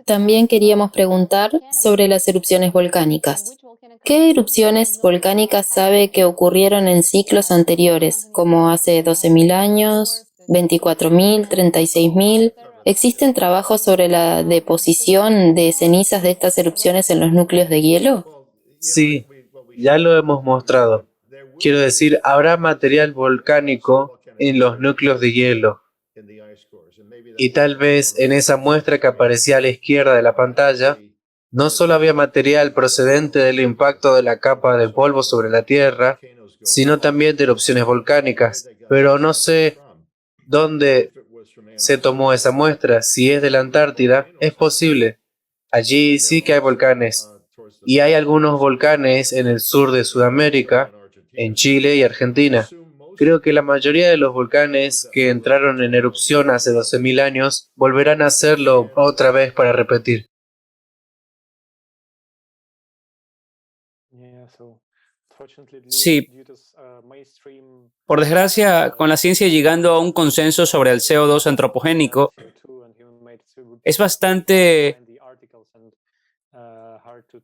También queríamos preguntar sobre las erupciones volcánicas. ¿Qué erupciones volcánicas sabe que ocurrieron en ciclos anteriores, como hace 12.000 años, 24.000, 36.000? ¿Existen trabajos sobre la deposición de cenizas de estas erupciones en los núcleos de hielo? Sí, ya lo hemos mostrado. Quiero decir, habrá material volcánico en los núcleos de hielo. Y tal vez en esa muestra que aparecía a la izquierda de la pantalla, no solo había material procedente del impacto de la capa de polvo sobre la Tierra, sino también de erupciones volcánicas. Pero no sé dónde se tomó esa muestra. Si es de la Antártida, es posible. Allí sí que hay volcanes. Y hay algunos volcanes en el sur de Sudamérica, en Chile y Argentina. Creo que la mayoría de los volcanes que entraron en erupción hace 12.000 años volverán a hacerlo otra vez para repetir. Sí, por desgracia, con la ciencia llegando a un consenso sobre el CO2 antropogénico, es bastante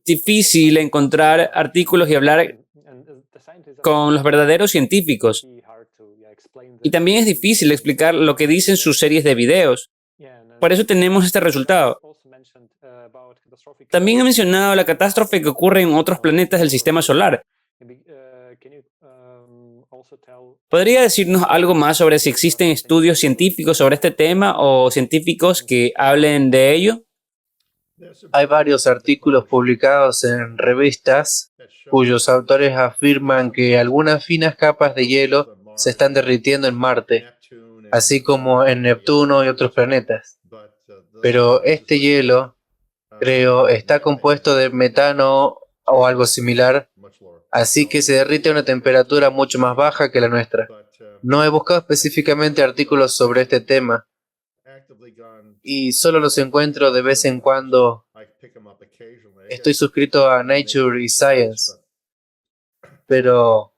difícil encontrar artículos y hablar con los verdaderos científicos. Y también es difícil explicar lo que dicen sus series de videos. Por eso tenemos este resultado. También he mencionado la catástrofe que ocurre en otros planetas del sistema solar. ¿Podría decirnos algo más sobre si existen estudios científicos sobre este tema o científicos que hablen de ello? Hay varios artículos publicados en revistas cuyos autores afirman que algunas finas capas de hielo se están derritiendo en Marte, así como en Neptuno y otros planetas. Pero este hielo creo, está compuesto de metano o algo similar, así que se derrite a una temperatura mucho más baja que la nuestra. No he buscado específicamente artículos sobre este tema y solo los encuentro de vez en cuando. Estoy suscrito a Nature y Science, pero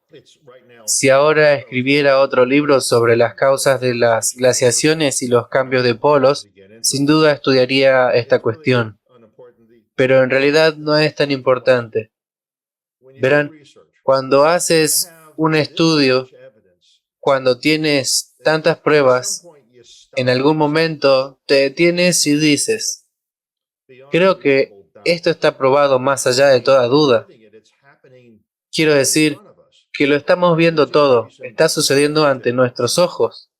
si ahora escribiera otro libro sobre las causas de las glaciaciones y los cambios de polos, sin duda estudiaría esta cuestión. Pero en realidad no es tan importante. Verán, cuando haces un estudio, cuando tienes tantas pruebas, en algún momento te detienes y dices, creo que esto está probado más allá de toda duda. Quiero decir que lo estamos viendo todo, está sucediendo ante nuestros ojos.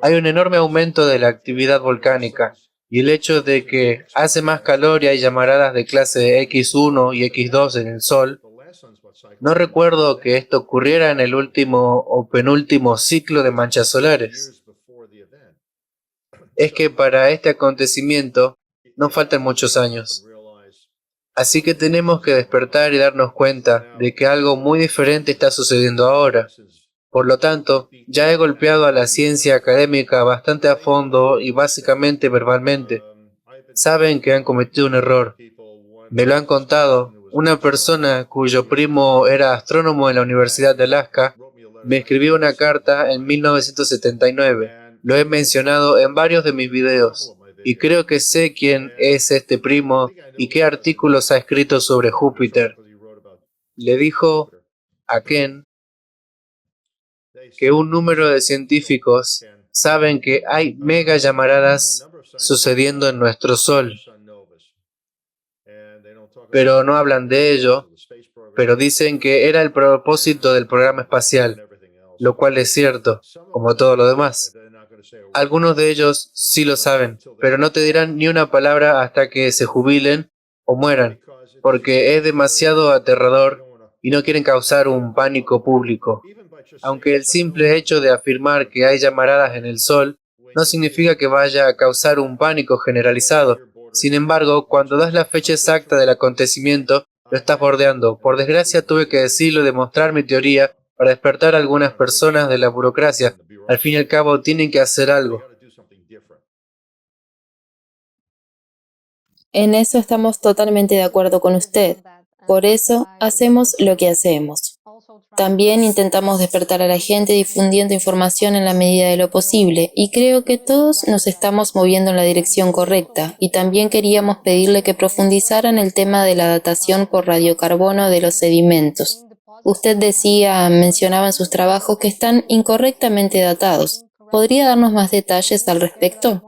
Hay un enorme aumento de la actividad volcánica y el hecho de que hace más calor y hay llamaradas de clase X1 y X2 en el Sol. No recuerdo que esto ocurriera en el último o penúltimo ciclo de manchas solares. Es que para este acontecimiento no faltan muchos años. Así que tenemos que despertar y darnos cuenta de que algo muy diferente está sucediendo ahora. Por lo tanto, ya he golpeado a la ciencia académica bastante a fondo y básicamente verbalmente. Saben que han cometido un error. Me lo han contado. Una persona cuyo primo era astrónomo en la Universidad de Alaska me escribió una carta en 1979. Lo he mencionado en varios de mis videos. Y creo que sé quién es este primo y qué artículos ha escrito sobre Júpiter. Le dijo a Ken que un número de científicos saben que hay mega llamaradas sucediendo en nuestro Sol, pero no hablan de ello, pero dicen que era el propósito del programa espacial, lo cual es cierto, como todo lo demás. Algunos de ellos sí lo saben, pero no te dirán ni una palabra hasta que se jubilen o mueran, porque es demasiado aterrador y no quieren causar un pánico público. Aunque el simple hecho de afirmar que hay llamaradas en el Sol no significa que vaya a causar un pánico generalizado. Sin embargo, cuando das la fecha exacta del acontecimiento, lo estás bordeando. Por desgracia, tuve que decirlo y demostrar mi teoría para despertar a algunas personas de la burocracia. Al fin y al cabo, tienen que hacer algo. En eso estamos totalmente de acuerdo con usted. Por eso hacemos lo que hacemos. También intentamos despertar a la gente difundiendo información en la medida de lo posible y creo que todos nos estamos moviendo en la dirección correcta y también queríamos pedirle que profundizaran el tema de la datación por radiocarbono de los sedimentos. Usted mencionaba en sus trabajos que están incorrectamente datados. ¿Podría darnos más detalles al respecto?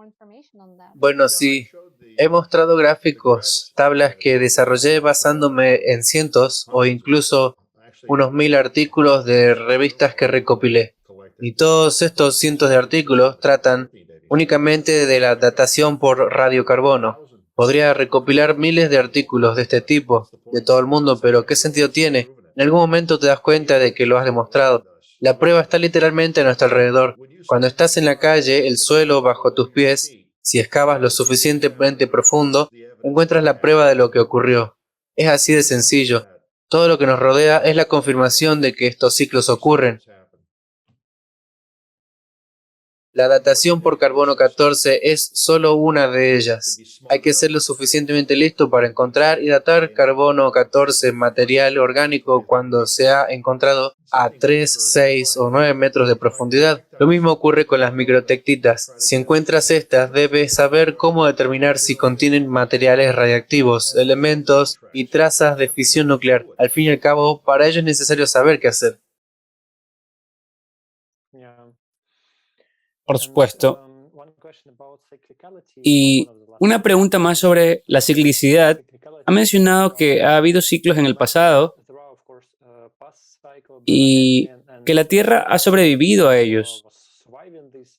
Bueno, sí. He mostrado gráficos, tablas que desarrollé basándome en cientos o incluso unos 1000 artículos de revistas que recopilé. Y todos estos cientos de artículos tratan únicamente de la datación por radiocarbono. Podría recopilar miles de artículos de este tipo, de todo el mundo, pero ¿qué sentido tiene? En algún momento te das cuenta de que lo has demostrado. La prueba está literalmente a nuestro alrededor. Cuando estás en la calle, el suelo bajo tus pies, si excavas lo suficientemente profundo, encuentras la prueba de lo que ocurrió. Es así de sencillo. Todo lo que nos rodea es la confirmación de que estos ciclos ocurren. La datación por carbono 14 es solo una de ellas. Hay que ser lo suficientemente listo para encontrar y datar carbono 14 material orgánico cuando se ha encontrado a 3, 6 o 9 metros de profundidad. Lo mismo ocurre con las microtectitas. Si encuentras estas, debes saber cómo determinar si contienen materiales radiactivos, elementos y trazas de fisión nuclear. Al fin y al cabo, para ello es necesario saber qué hacer. Por supuesto. Y una pregunta más sobre la ciclicidad. Ha mencionado que ha habido ciclos en el pasado y que la Tierra ha sobrevivido a ellos.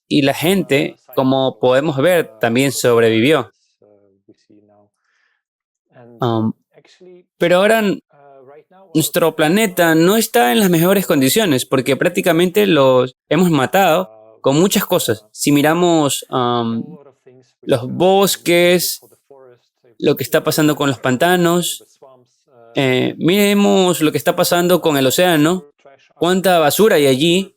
Y la gente, como podemos ver, también sobrevivió. Pero ahora nuestro planeta no está en las mejores condiciones porque prácticamente los hemos matado con muchas cosas. Si miramos los bosques, lo que está pasando con los pantanos. Miremos lo que está pasando con el océano. ¿Cuánta basura hay allí?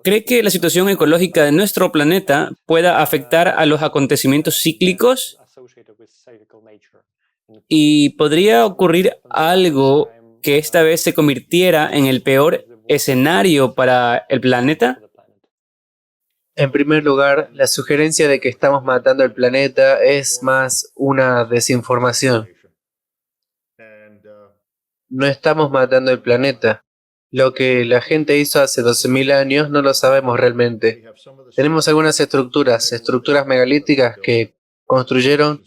¿Cree que la situación ecológica de nuestro planeta pueda afectar a los acontecimientos cíclicos? ¿Y podría ocurrir algo que esta vez se convirtiera en el peor escenario para el planeta? En primer lugar, la sugerencia de que estamos matando el planeta es más una desinformación. No estamos matando el planeta. Lo que la gente hizo hace 12.000 años no lo sabemos realmente. Tenemos algunas estructuras megalíticas que construyeron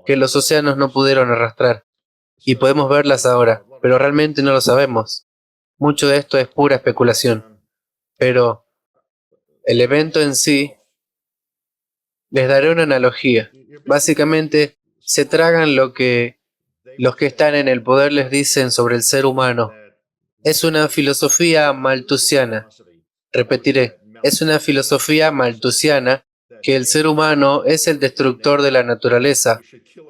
que los océanos no pudieron arrastrar. Y podemos verlas ahora, pero realmente no lo sabemos. Mucho de esto es pura especulación. Pero el evento en sí, les daré una analogía. Básicamente, se tragan lo que los que están en el poder les dicen sobre el ser humano. Es una filosofía malthusiana. Repetiré, es una filosofía malthusiana que el ser humano es el destructor de la naturaleza,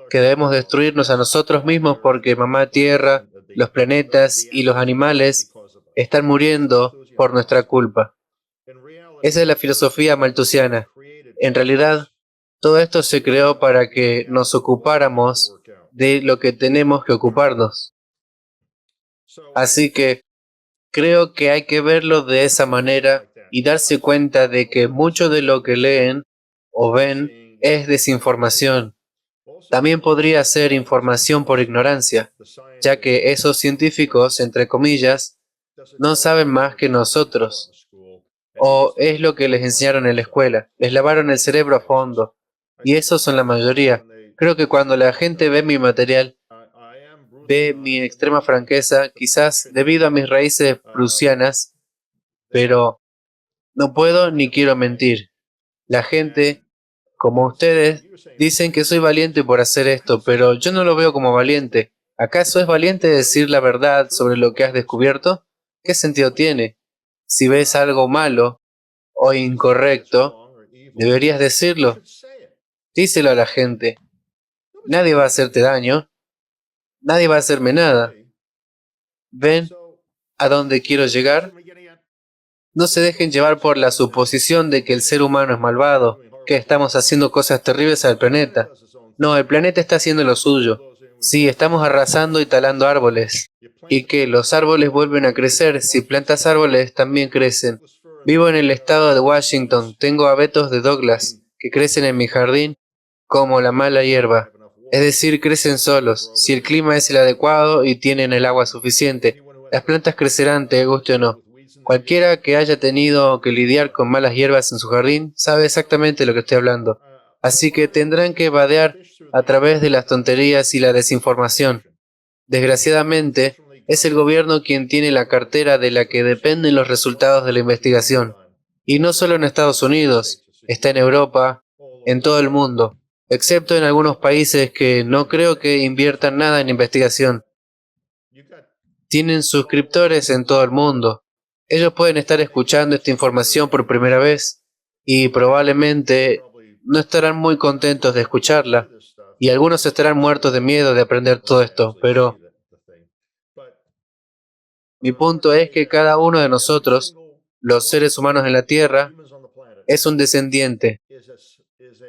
que debemos destruirnos a nosotros mismos porque mamá Tierra, los planetas y los animales están muriendo por nuestra culpa. Esa es la filosofía malthusiana. En realidad, todo esto se creó para que nos ocupáramos de lo que tenemos que ocuparnos. Así que creo que hay que verlo de esa manera y darse cuenta de que mucho de lo que leen o ven es desinformación. También podría ser información por ignorancia, ya que esos científicos, entre comillas, no saben más que nosotros. O es lo que les enseñaron en la escuela. Les lavaron el cerebro a fondo. Y esos son la mayoría. Creo que cuando la gente ve mi material, ve mi extrema franqueza, quizás debido a mis raíces prusianas, pero no puedo ni quiero mentir. La gente, como ustedes, dicen que soy valiente por hacer esto, pero yo no lo veo como valiente. ¿Acaso es valiente decir la verdad sobre lo que has descubierto? ¿Qué sentido tiene? Si ves algo malo o incorrecto, deberías decirlo. Díselo a la gente. Nadie va a hacerte daño. Nadie va a hacerme nada. ¿Ven a dónde quiero llegar? No se dejen llevar por la suposición de que el ser humano es malvado, que estamos haciendo cosas terribles al planeta. No, el planeta está haciendo lo suyo. Sí, estamos arrasando y talando árboles. Y que los árboles vuelven a crecer. Si plantas árboles, también crecen. Vivo en el estado de Washington. Tengo abetos de Douglas que crecen en mi jardín como la mala hierba. Es decir, crecen solos. Si el clima es el adecuado y tienen el agua suficiente, las plantas crecerán, te guste o no. Cualquiera que haya tenido que lidiar con malas hierbas en su jardín sabe exactamente de lo que estoy hablando. Así que tendrán que vadear a través de las tonterías y la desinformación. Desgraciadamente, es el gobierno quien tiene la cartera de la que dependen los resultados de la investigación. Y no solo en Estados Unidos, está en Europa, en todo el mundo, excepto en algunos países que no creo que inviertan nada en investigación. Tienen suscriptores en todo el mundo. Ellos pueden estar escuchando esta información por primera vez y probablemente no estarán muy contentos de escucharla y algunos estarán muertos de miedo de aprender todo esto, pero mi punto es que cada uno de nosotros, los seres humanos en la Tierra, es un descendiente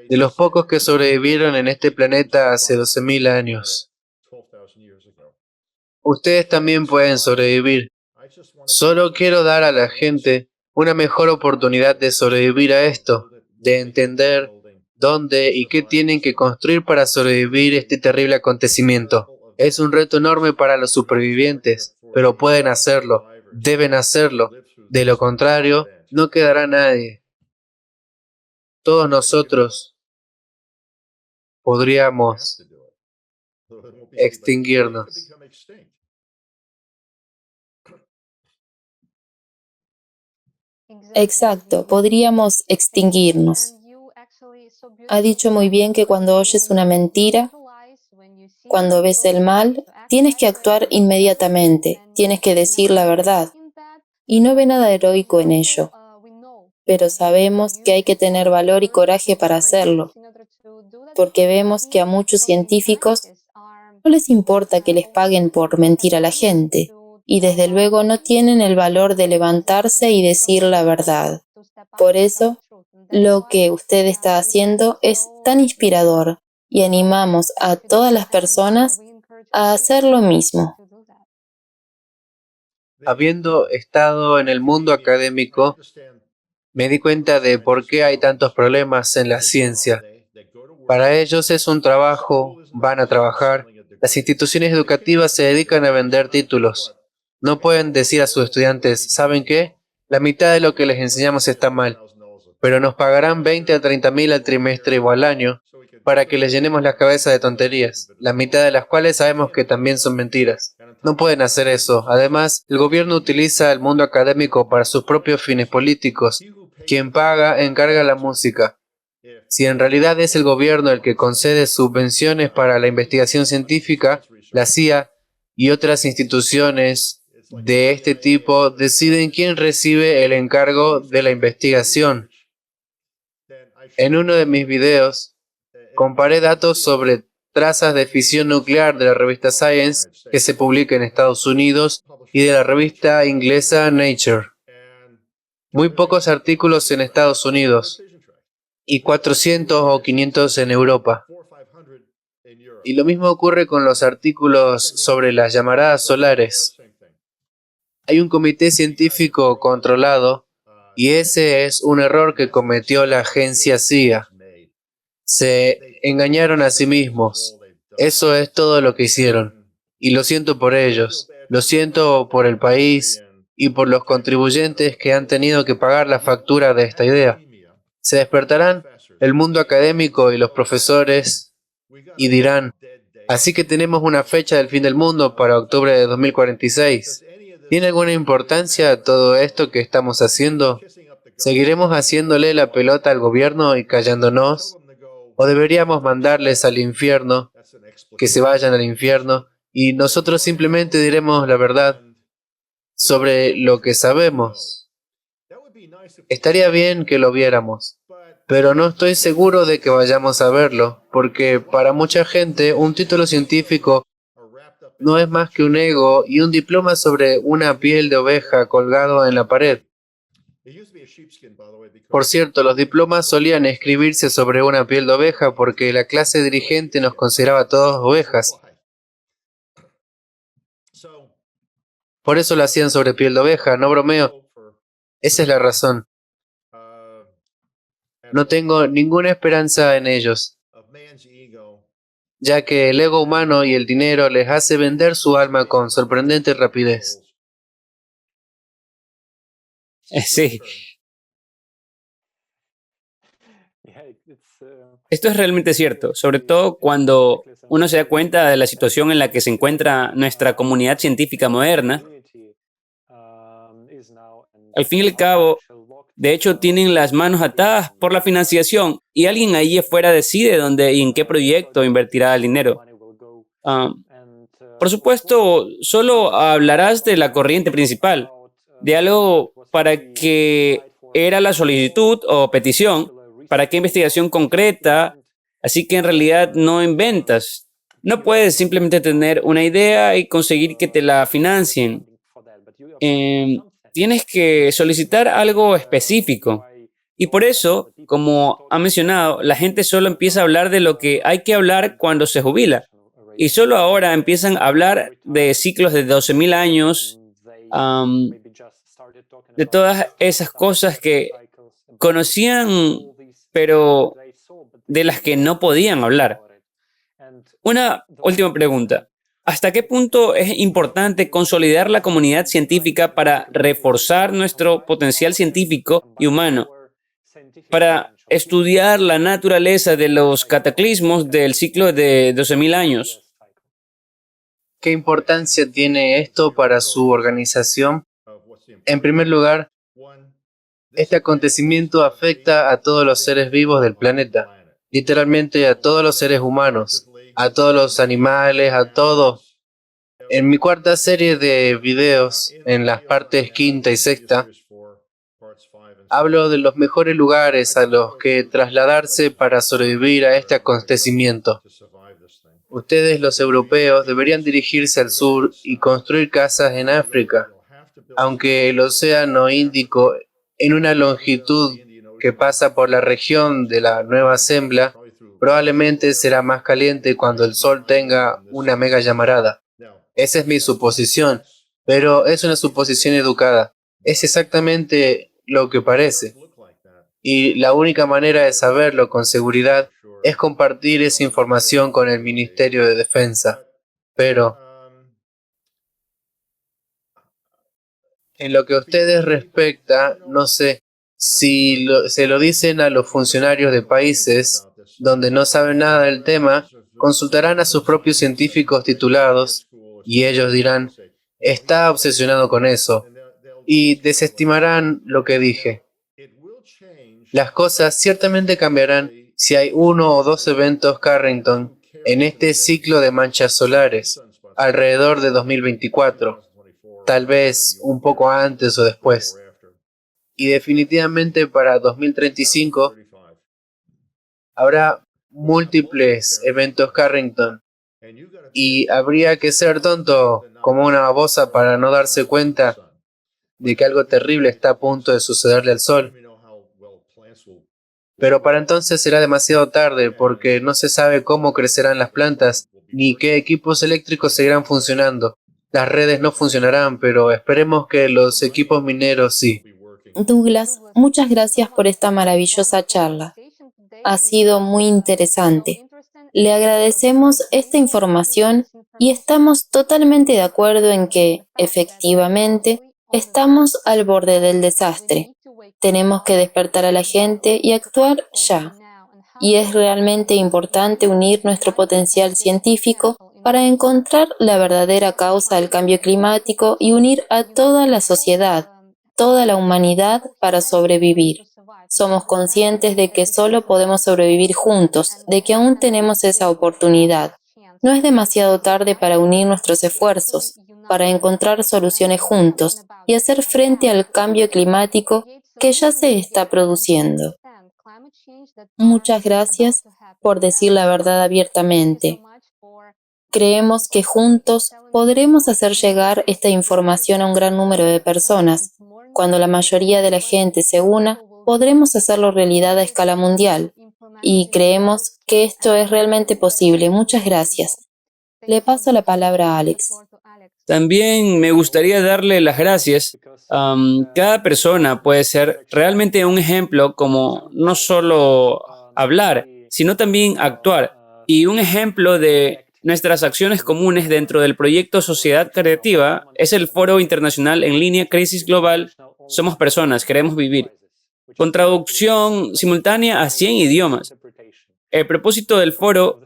de los pocos que sobrevivieron en este planeta hace 12.000 años. Ustedes también pueden sobrevivir. Solo quiero dar a la gente una mejor oportunidad de sobrevivir a esto, de entender dónde y qué tienen que construir para sobrevivir este terrible acontecimiento. Es un reto enorme para los supervivientes, pero pueden hacerlo, deben hacerlo. De lo contrario, no quedará nadie. Todos nosotros podríamos extinguirnos. Exacto, podríamos extinguirnos. Ha dicho muy bien que cuando oyes una mentira, cuando ves el mal, tienes que actuar inmediatamente, tienes que decir la verdad. Y no ve nada heroico en ello. Pero sabemos que hay que tener valor y coraje para hacerlo. porque vemos que a muchos científicos no les importa que les paguen por mentir a la gente, y desde luego no tienen el valor de levantarse y decir la verdad. Por eso, lo que usted está haciendo es tan inspirador y animamos a todas las personas a hacer lo mismo. Habiendo estado en el mundo académico, me di cuenta de por qué hay tantos problemas en la ciencia. Para ellos es un trabajo, van a trabajar. Las instituciones educativas se dedican a vender títulos. No pueden decir a sus estudiantes, ¿saben qué? La mitad de lo que les enseñamos está mal, pero nos pagarán 20 a 30 mil al trimestre o al año para que les llenemos la cabeza de tonterías, la mitad de las cuales sabemos que también son mentiras. No pueden hacer eso. Además, el gobierno utiliza el mundo académico para sus propios fines políticos. Quien paga encarga la música. Si en realidad es el gobierno el que concede subvenciones para la investigación científica, la CIA y otras instituciones de este tipo deciden quién recibe el encargo de la investigación. En uno de mis videos, comparé datos sobre trazas de fisión nuclear de la revista Science, que se publica en Estados Unidos, y de la revista inglesa Nature. Muy pocos artículos en Estados Unidos y 400 o 500 en Europa. Y lo mismo ocurre con los artículos sobre las llamaradas solares. Hay un comité científico controlado y ese es un error que cometió la agencia CIA. Se engañaron a sí mismos. Eso es todo lo que hicieron. Y lo siento por ellos. Lo siento por el país y por los contribuyentes que han tenido que pagar la factura de esta idea. Se despertarán el mundo académico y los profesores y dirán, así que tenemos una fecha del fin del mundo para octubre de 2046. ¿Tiene alguna importancia todo esto que estamos haciendo? ¿Seguiremos haciéndole la pelota al gobierno y callándonos? ¿O deberíamos mandarles al infierno, que se vayan al infierno, y nosotros simplemente diremos la verdad sobre lo que sabemos? Estaría bien que lo viéramos, pero no estoy seguro de que vayamos a verlo, porque para mucha gente un título científico no es más que un ego y un diploma sobre una piel de oveja colgado en la pared. Por cierto, los diplomas solían escribirse sobre una piel de oveja porque la clase dirigente nos consideraba todos ovejas. Por eso lo hacían sobre piel de oveja, no bromeo. Esa es la razón. No tengo ninguna esperanza en ellos, ya que el ego humano y el dinero les hace vender su alma con sorprendente rapidez. Sí, esto es realmente cierto, sobre todo cuando uno se da cuenta de la situación en la que se encuentra nuestra comunidad científica moderna. Al fin y al cabo, de hecho, tienen las manos atadas por la financiación y alguien ahí afuera decide dónde y en qué proyecto invertirá el dinero. Ah, por supuesto, solo hablarás de la corriente principal, de algo para qué era la solicitud o petición, para qué investigación concreta, así que en realidad no inventas. No puedes simplemente tener una idea y conseguir que te la financien. Tienes que solicitar algo específico. Y por eso, como ha mencionado, la gente solo empieza a hablar de lo que hay que hablar cuando se jubila. Y solo ahora empiezan a hablar de ciclos de 12.000 años, de todas esas cosas que conocían, pero de las que no podían hablar. Una última pregunta. ¿Hasta qué punto es importante consolidar la comunidad científica para reforzar nuestro potencial científico y humano, para estudiar la naturaleza de los cataclismos del ciclo de 12.000 años? ¿Qué importancia tiene esto para su organización? En primer lugar, este acontecimiento afecta a todos los seres vivos del planeta, literalmente a todos los seres humanos, a todos los animales, a todo. En mi cuarta serie de videos, en las partes quinta y sexta, Hablo de los mejores lugares a los que trasladarse para sobrevivir a este acontecimiento. Ustedes, los europeos, deberían dirigirse al sur y construir casas en África, aunque el Océano Índico, en una longitud que pasa por la región de la Nueva Zembla, probablemente será más caliente cuando el sol tenga una mega llamarada. Esa es mi suposición, pero es una suposición educada. Es exactamente lo que parece. Y la única manera de saberlo con seguridad es compartir esa información con el Ministerio de Defensa. Pero, en lo que a ustedes respecta, no sé, si se lo dicen a los funcionarios de países donde no saben nada del tema, consultarán a sus propios científicos titulados y ellos dirán, está obsesionado con eso, y desestimarán lo que dije. Las cosas ciertamente cambiarán si hay 1 o 2 eventos Carrington en este ciclo de manchas solares, alrededor de 2024, tal vez un poco antes o después. Y definitivamente para 2035 habrá múltiples eventos Carrington. Y habría que ser tonto como una babosa para no darse cuenta de que algo terrible está a punto de sucederle al Sol. Pero para entonces será demasiado tarde porque no se sabe cómo crecerán las plantas ni qué equipos eléctricos seguirán funcionando. Las redes no funcionarán, pero esperemos que los equipos mineros sí. Douglas, muchas gracias por esta maravillosa charla. Ha sido muy interesante. Le agradecemos esta información y estamos totalmente de acuerdo en que, efectivamente, estamos al borde del desastre. Tenemos que despertar a la gente y actuar ya. Y es realmente importante unir nuestro potencial científico para encontrar la verdadera causa del cambio climático y unir a toda la sociedad, toda la humanidad para sobrevivir. Somos conscientes de que solo podemos sobrevivir juntos, de que aún tenemos esa oportunidad. No es demasiado tarde para unir nuestros esfuerzos, para encontrar soluciones juntos y hacer frente al cambio climático que ya se está produciendo. Muchas gracias por decir la verdad abiertamente. Creemos que juntos podremos hacer llegar esta información a un gran número de personas. Cuando la mayoría de la gente se una, podremos hacerlo realidad a escala mundial. Y creemos que esto es realmente posible. Muchas gracias. Le paso la palabra a Alex. También me gustaría darle las gracias. Cada persona puede ser realmente un ejemplo, como no solo hablar, sino también actuar. Y un ejemplo de nuestras acciones comunes dentro del proyecto Sociedad Creativa es el Foro Internacional en Línea Crisis Global Somos Personas, Queremos Vivir, con traducción simultánea a 100 idiomas. El propósito del foro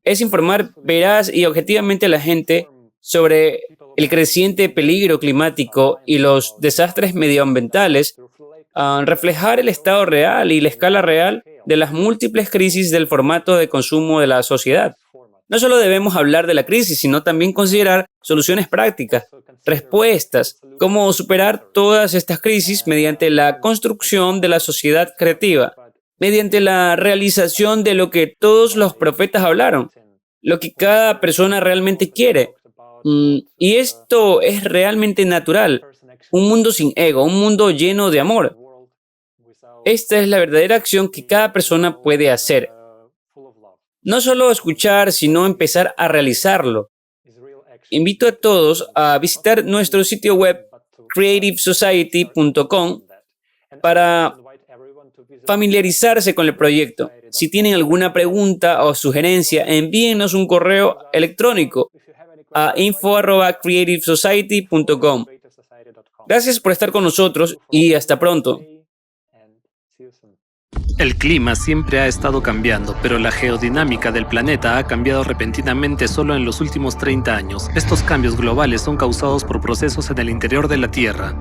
es informar veraz y objetivamente a la gente sobre el creciente peligro climático y los desastres medioambientales, reflejar el estado real y la escala real de las múltiples crisis del formato de consumo de la sociedad. No solo debemos hablar de la crisis, sino también considerar soluciones prácticas, respuestas, cómo superar todas estas crisis mediante la construcción de la sociedad creativa, mediante la realización de lo que todos los profetas hablaron, lo que cada persona realmente quiere. Y esto es realmente natural, un mundo sin ego, un mundo lleno de amor. Esta es la verdadera acción que cada persona puede hacer. No solo escuchar, sino empezar a realizarlo. Invito a todos a visitar nuestro sitio web creativesociety.com para familiarizarse con el proyecto. Si tienen alguna pregunta o sugerencia, envíenos un correo electrónico a info@creativesociety.com. Gracias por estar con nosotros y hasta pronto. El clima siempre ha estado cambiando, pero la geodinámica del planeta ha cambiado repentinamente solo en los últimos 30 años. Estos cambios globales son causados por procesos en el interior de la Tierra.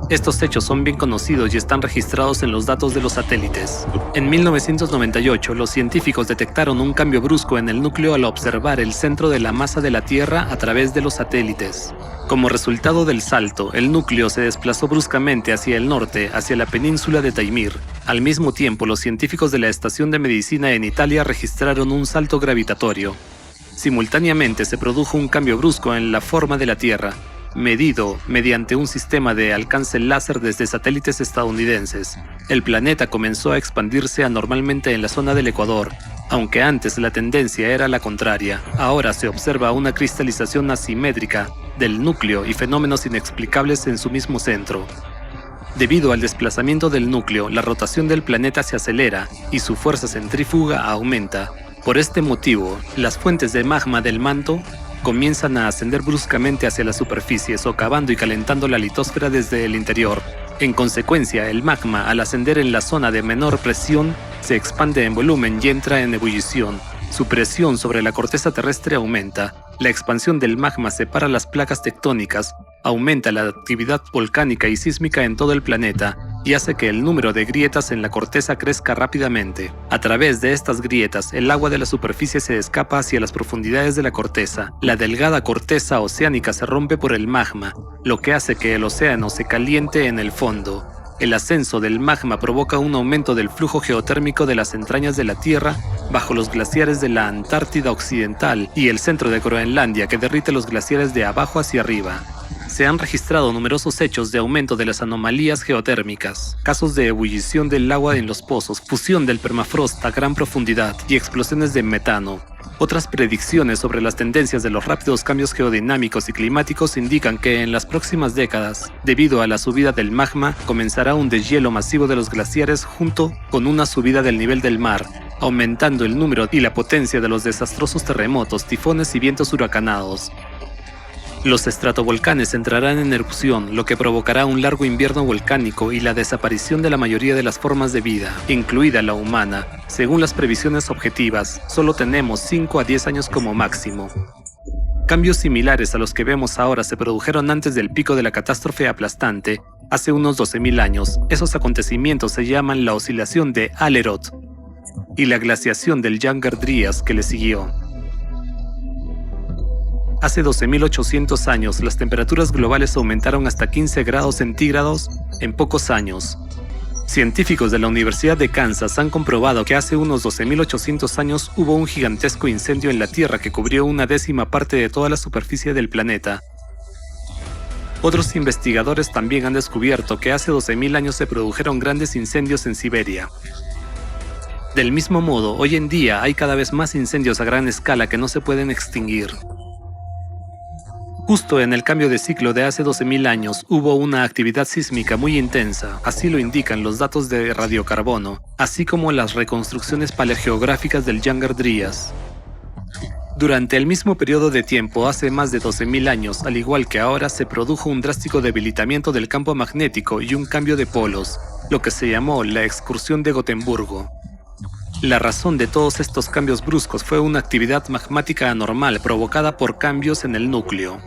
Estos hechos son bien conocidos y están registrados en los datos de los satélites. En 1998, los científicos detectaron un cambio brusco en el núcleo al observar el centro de la masa de la Tierra a través de los satélites. Como resultado del salto, el núcleo se desplazó bruscamente hacia el norte, hacia la península de Taimir. Al mismo tiempo, los científicos de la Estación de Medicina en Italia registraron un salto gravitatorio. Simultáneamente se produjo un cambio brusco en la forma de la Tierra, medido mediante un sistema de alcance láser desde satélites estadounidenses. El planeta comenzó a expandirse anormalmente en la zona del Ecuador. Aunque antes la tendencia era la contraria, ahora se observa una cristalización asimétrica del núcleo y fenómenos inexplicables en su mismo centro. Debido al desplazamiento del núcleo, la rotación del planeta se acelera y su fuerza centrífuga aumenta. Por este motivo, las fuentes de magma del manto comienzan a ascender bruscamente hacia la superficie, socavando y calentando la litosfera desde el interior. En consecuencia, el magma, al ascender en la zona de menor presión, se expande en volumen y entra en ebullición. Su presión sobre la corteza terrestre aumenta. La expansión del magma separa las placas tectónicas, aumenta la actividad volcánica y sísmica en todo el planeta y hace que el número de grietas en la corteza crezca rápidamente. A través de estas grietas, el agua de la superficie se escapa hacia las profundidades de la corteza. La delgada corteza oceánica se rompe por el magma, lo que hace que el océano se caliente en el fondo. El ascenso del magma provoca un aumento del flujo geotérmico de las entrañas de la Tierra bajo los glaciares de la Antártida Occidental y el centro de Groenlandia, que derrite los glaciares de abajo hacia arriba. Se han registrado numerosos hechos de aumento de las anomalías geotérmicas, casos de ebullición del agua en los pozos, fusión del permafrost a gran profundidad y explosiones de metano. Otras predicciones sobre las tendencias de los rápidos cambios geodinámicos y climáticos indican que en las próximas décadas, debido a la subida del magma, comenzará un deshielo masivo de los glaciares junto con una subida del nivel del mar, aumentando el número y la potencia de los desastrosos terremotos, tifones y vientos huracanados. Los estratovolcanes entrarán en erupción, lo que provocará un largo invierno volcánico y la desaparición de la mayoría de las formas de vida, incluida la humana. Según las previsiones objetivas, solo tenemos 5 a 10 años como máximo. Cambios similares a los que vemos ahora se produjeron antes del pico de la catástrofe aplastante, hace unos 12.000 años. Esos acontecimientos se llaman la oscilación de Alerot y la glaciación del Younger Dryas que le siguió. Hace 12.800 años, las temperaturas globales aumentaron hasta 15 grados centígrados en pocos años. Científicos de la Universidad de Kansas han comprobado que hace unos 12.800 años hubo un gigantesco incendio en la Tierra que cubrió una décima parte de toda la superficie del planeta. Otros investigadores también han descubierto que hace 12.000 años se produjeron grandes incendios en Siberia. Del mismo modo, hoy en día hay cada vez más incendios a gran escala que no se pueden extinguir. Justo en el cambio de ciclo de hace 12.000 años hubo una actividad sísmica muy intensa, así lo indican los datos de radiocarbono, así como las reconstrucciones paleogeográficas del Younger Dryas. Durante el mismo periodo de tiempo, hace más de 12.000 años, al igual que ahora, se produjo un drástico debilitamiento del campo magnético y un cambio de polos, lo que se llamó la excursión de Gotemburgo. La razón de todos estos cambios bruscos fue una actividad magmática anormal provocada por cambios en el núcleo.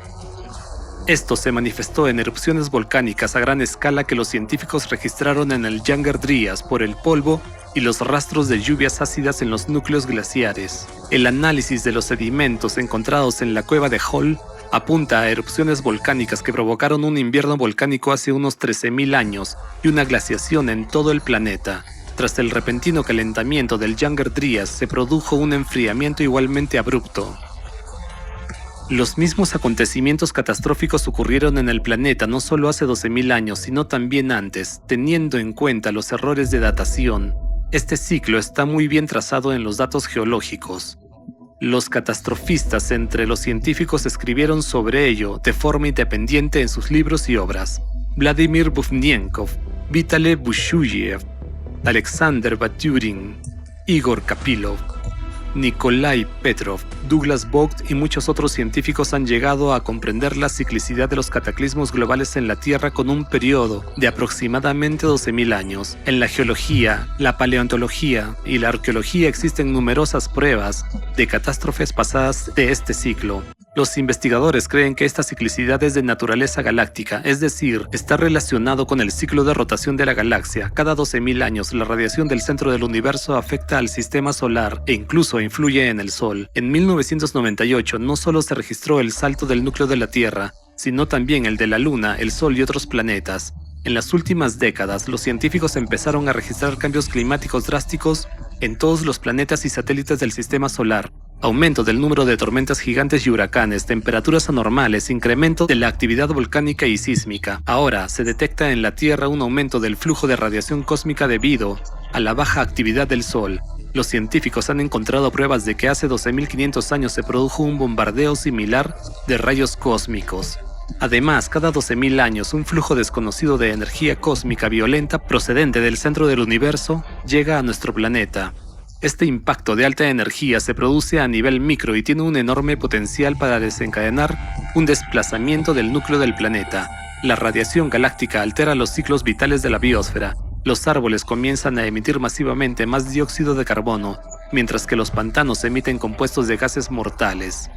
Esto se manifestó en erupciones volcánicas a gran escala que los científicos registraron en el Younger Dryas por el polvo y los rastros de lluvias ácidas en los núcleos glaciares. El análisis de los sedimentos encontrados en la cueva de Hall apunta a erupciones volcánicas que provocaron un invierno volcánico hace unos 13.000 años y una glaciación en todo el planeta. Tras el repentino calentamiento del Younger Dryas se produjo un enfriamiento igualmente abrupto. Los mismos acontecimientos catastróficos ocurrieron en el planeta no solo hace 12.000 años, sino también antes, teniendo en cuenta los errores de datación. Este ciclo está muy bien trazado en los datos geológicos. Los catastrofistas entre los científicos escribieron sobre ello de forma independiente en sus libros y obras. Vladimir Bufnienkov, Vitaly Bushuyev, Alexander Baturin, Igor Kapilov, Nikolai Petrov, Douglas Vogt y muchos otros científicos han llegado a comprender la ciclicidad de los cataclismos globales en la Tierra con un periodo de aproximadamente 12.000 años. En la geología, la paleontología y la arqueología existen numerosas pruebas de catástrofes pasadas de este ciclo. Los investigadores creen que esta ciclicidad es de naturaleza galáctica, es decir, está relacionado con el ciclo de rotación de la galaxia. Cada 12.000 años, la radiación del centro del universo afecta al sistema solar e incluso influye en el Sol. En 1998 no solo se registró el salto del núcleo de la Tierra, sino también el de la Luna, el Sol y otros planetas. En las últimas décadas, los científicos empezaron a registrar cambios climáticos drásticos en todos los planetas y satélites del sistema solar. Aumento del número de tormentas gigantes y huracanes, temperaturas anormales, incremento de la actividad volcánica y sísmica. Ahora se detecta en la Tierra un aumento del flujo de radiación cósmica debido a la baja actividad del Sol. Los científicos han encontrado pruebas de que hace 12.500 años se produjo un bombardeo similar de rayos cósmicos. Además, cada 12.000 años, un flujo desconocido de energía cósmica violenta procedente del centro del universo llega a nuestro planeta. Este impacto de alta energía se produce a nivel micro y tiene un enorme potencial para desencadenar un desplazamiento del núcleo del planeta. La radiación galáctica altera los ciclos vitales de la biosfera. Los árboles comienzan a emitir masivamente más dióxido de carbono, mientras que los pantanos emiten compuestos de gases mortales.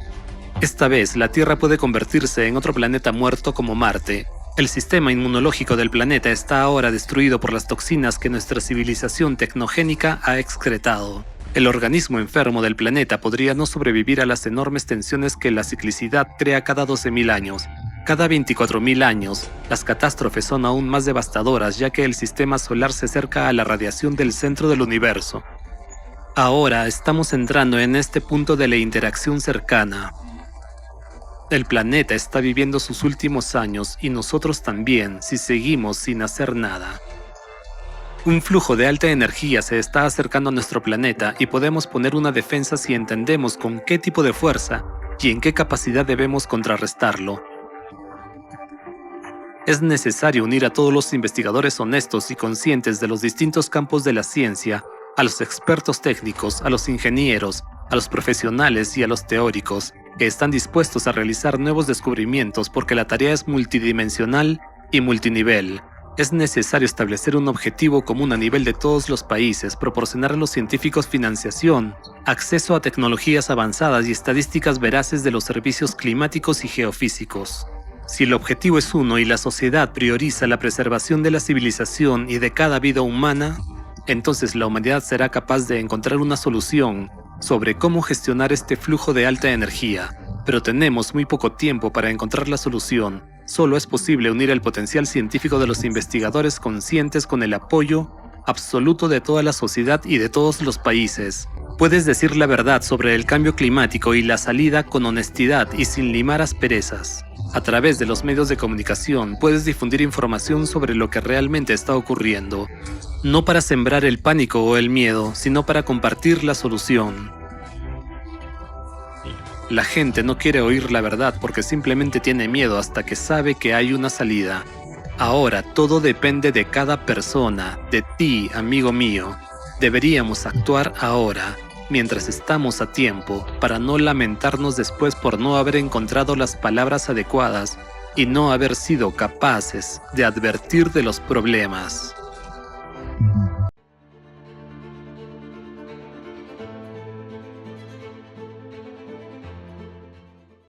Esta vez, la Tierra puede convertirse en otro planeta muerto como Marte. El sistema inmunológico del planeta está ahora destruido por las toxinas que nuestra civilización tecnogénica ha excretado. El organismo enfermo del planeta podría no sobrevivir a las enormes tensiones que la ciclicidad crea cada 12.000 años. Cada 24.000 años, las catástrofes son aún más devastadoras ya que el sistema solar se acerca a la radiación del centro del universo. Ahora estamos entrando en este punto de la interacción cercana. El planeta está viviendo sus últimos años y nosotros también, si seguimos sin hacer nada. Un flujo de alta energía se está acercando a nuestro planeta y podemos poner una defensa si entendemos con qué tipo de fuerza y en qué capacidad debemos contrarrestarlo. Es necesario unir a todos los investigadores honestos y conscientes de los distintos campos de la ciencia, a los expertos técnicos, a los ingenieros, a los profesionales y a los teóricos, que están dispuestos a realizar nuevos descubrimientos porque la tarea es multidimensional y multinivel. Es necesario establecer un objetivo común a nivel de todos los países, proporcionar a los científicos financiación, acceso a tecnologías avanzadas y estadísticas veraces de los servicios climáticos y geofísicos. Si el objetivo es uno y la sociedad prioriza la preservación de la civilización y de cada vida humana, entonces la humanidad será capaz de encontrar una solución sobre cómo gestionar este flujo de alta energía. Pero tenemos muy poco tiempo para encontrar la solución. Solo es posible unir el potencial científico de los investigadores conscientes con el apoyo absoluto de toda la sociedad y de todos los países. Puedes decir la verdad sobre el cambio climático y la salida con honestidad y sin limar asperezas. A través de los medios de comunicación puedes difundir información sobre lo que realmente está ocurriendo. No para sembrar el pánico o el miedo, sino para compartir la solución. La gente no quiere oír la verdad porque simplemente tiene miedo hasta que sabe que hay una salida. Ahora todo depende de cada persona, de ti, amigo mío. Deberíamos actuar ahora, mientras estamos a tiempo, para no lamentarnos después por no haber encontrado las palabras adecuadas y no haber sido capaces de advertir de los problemas.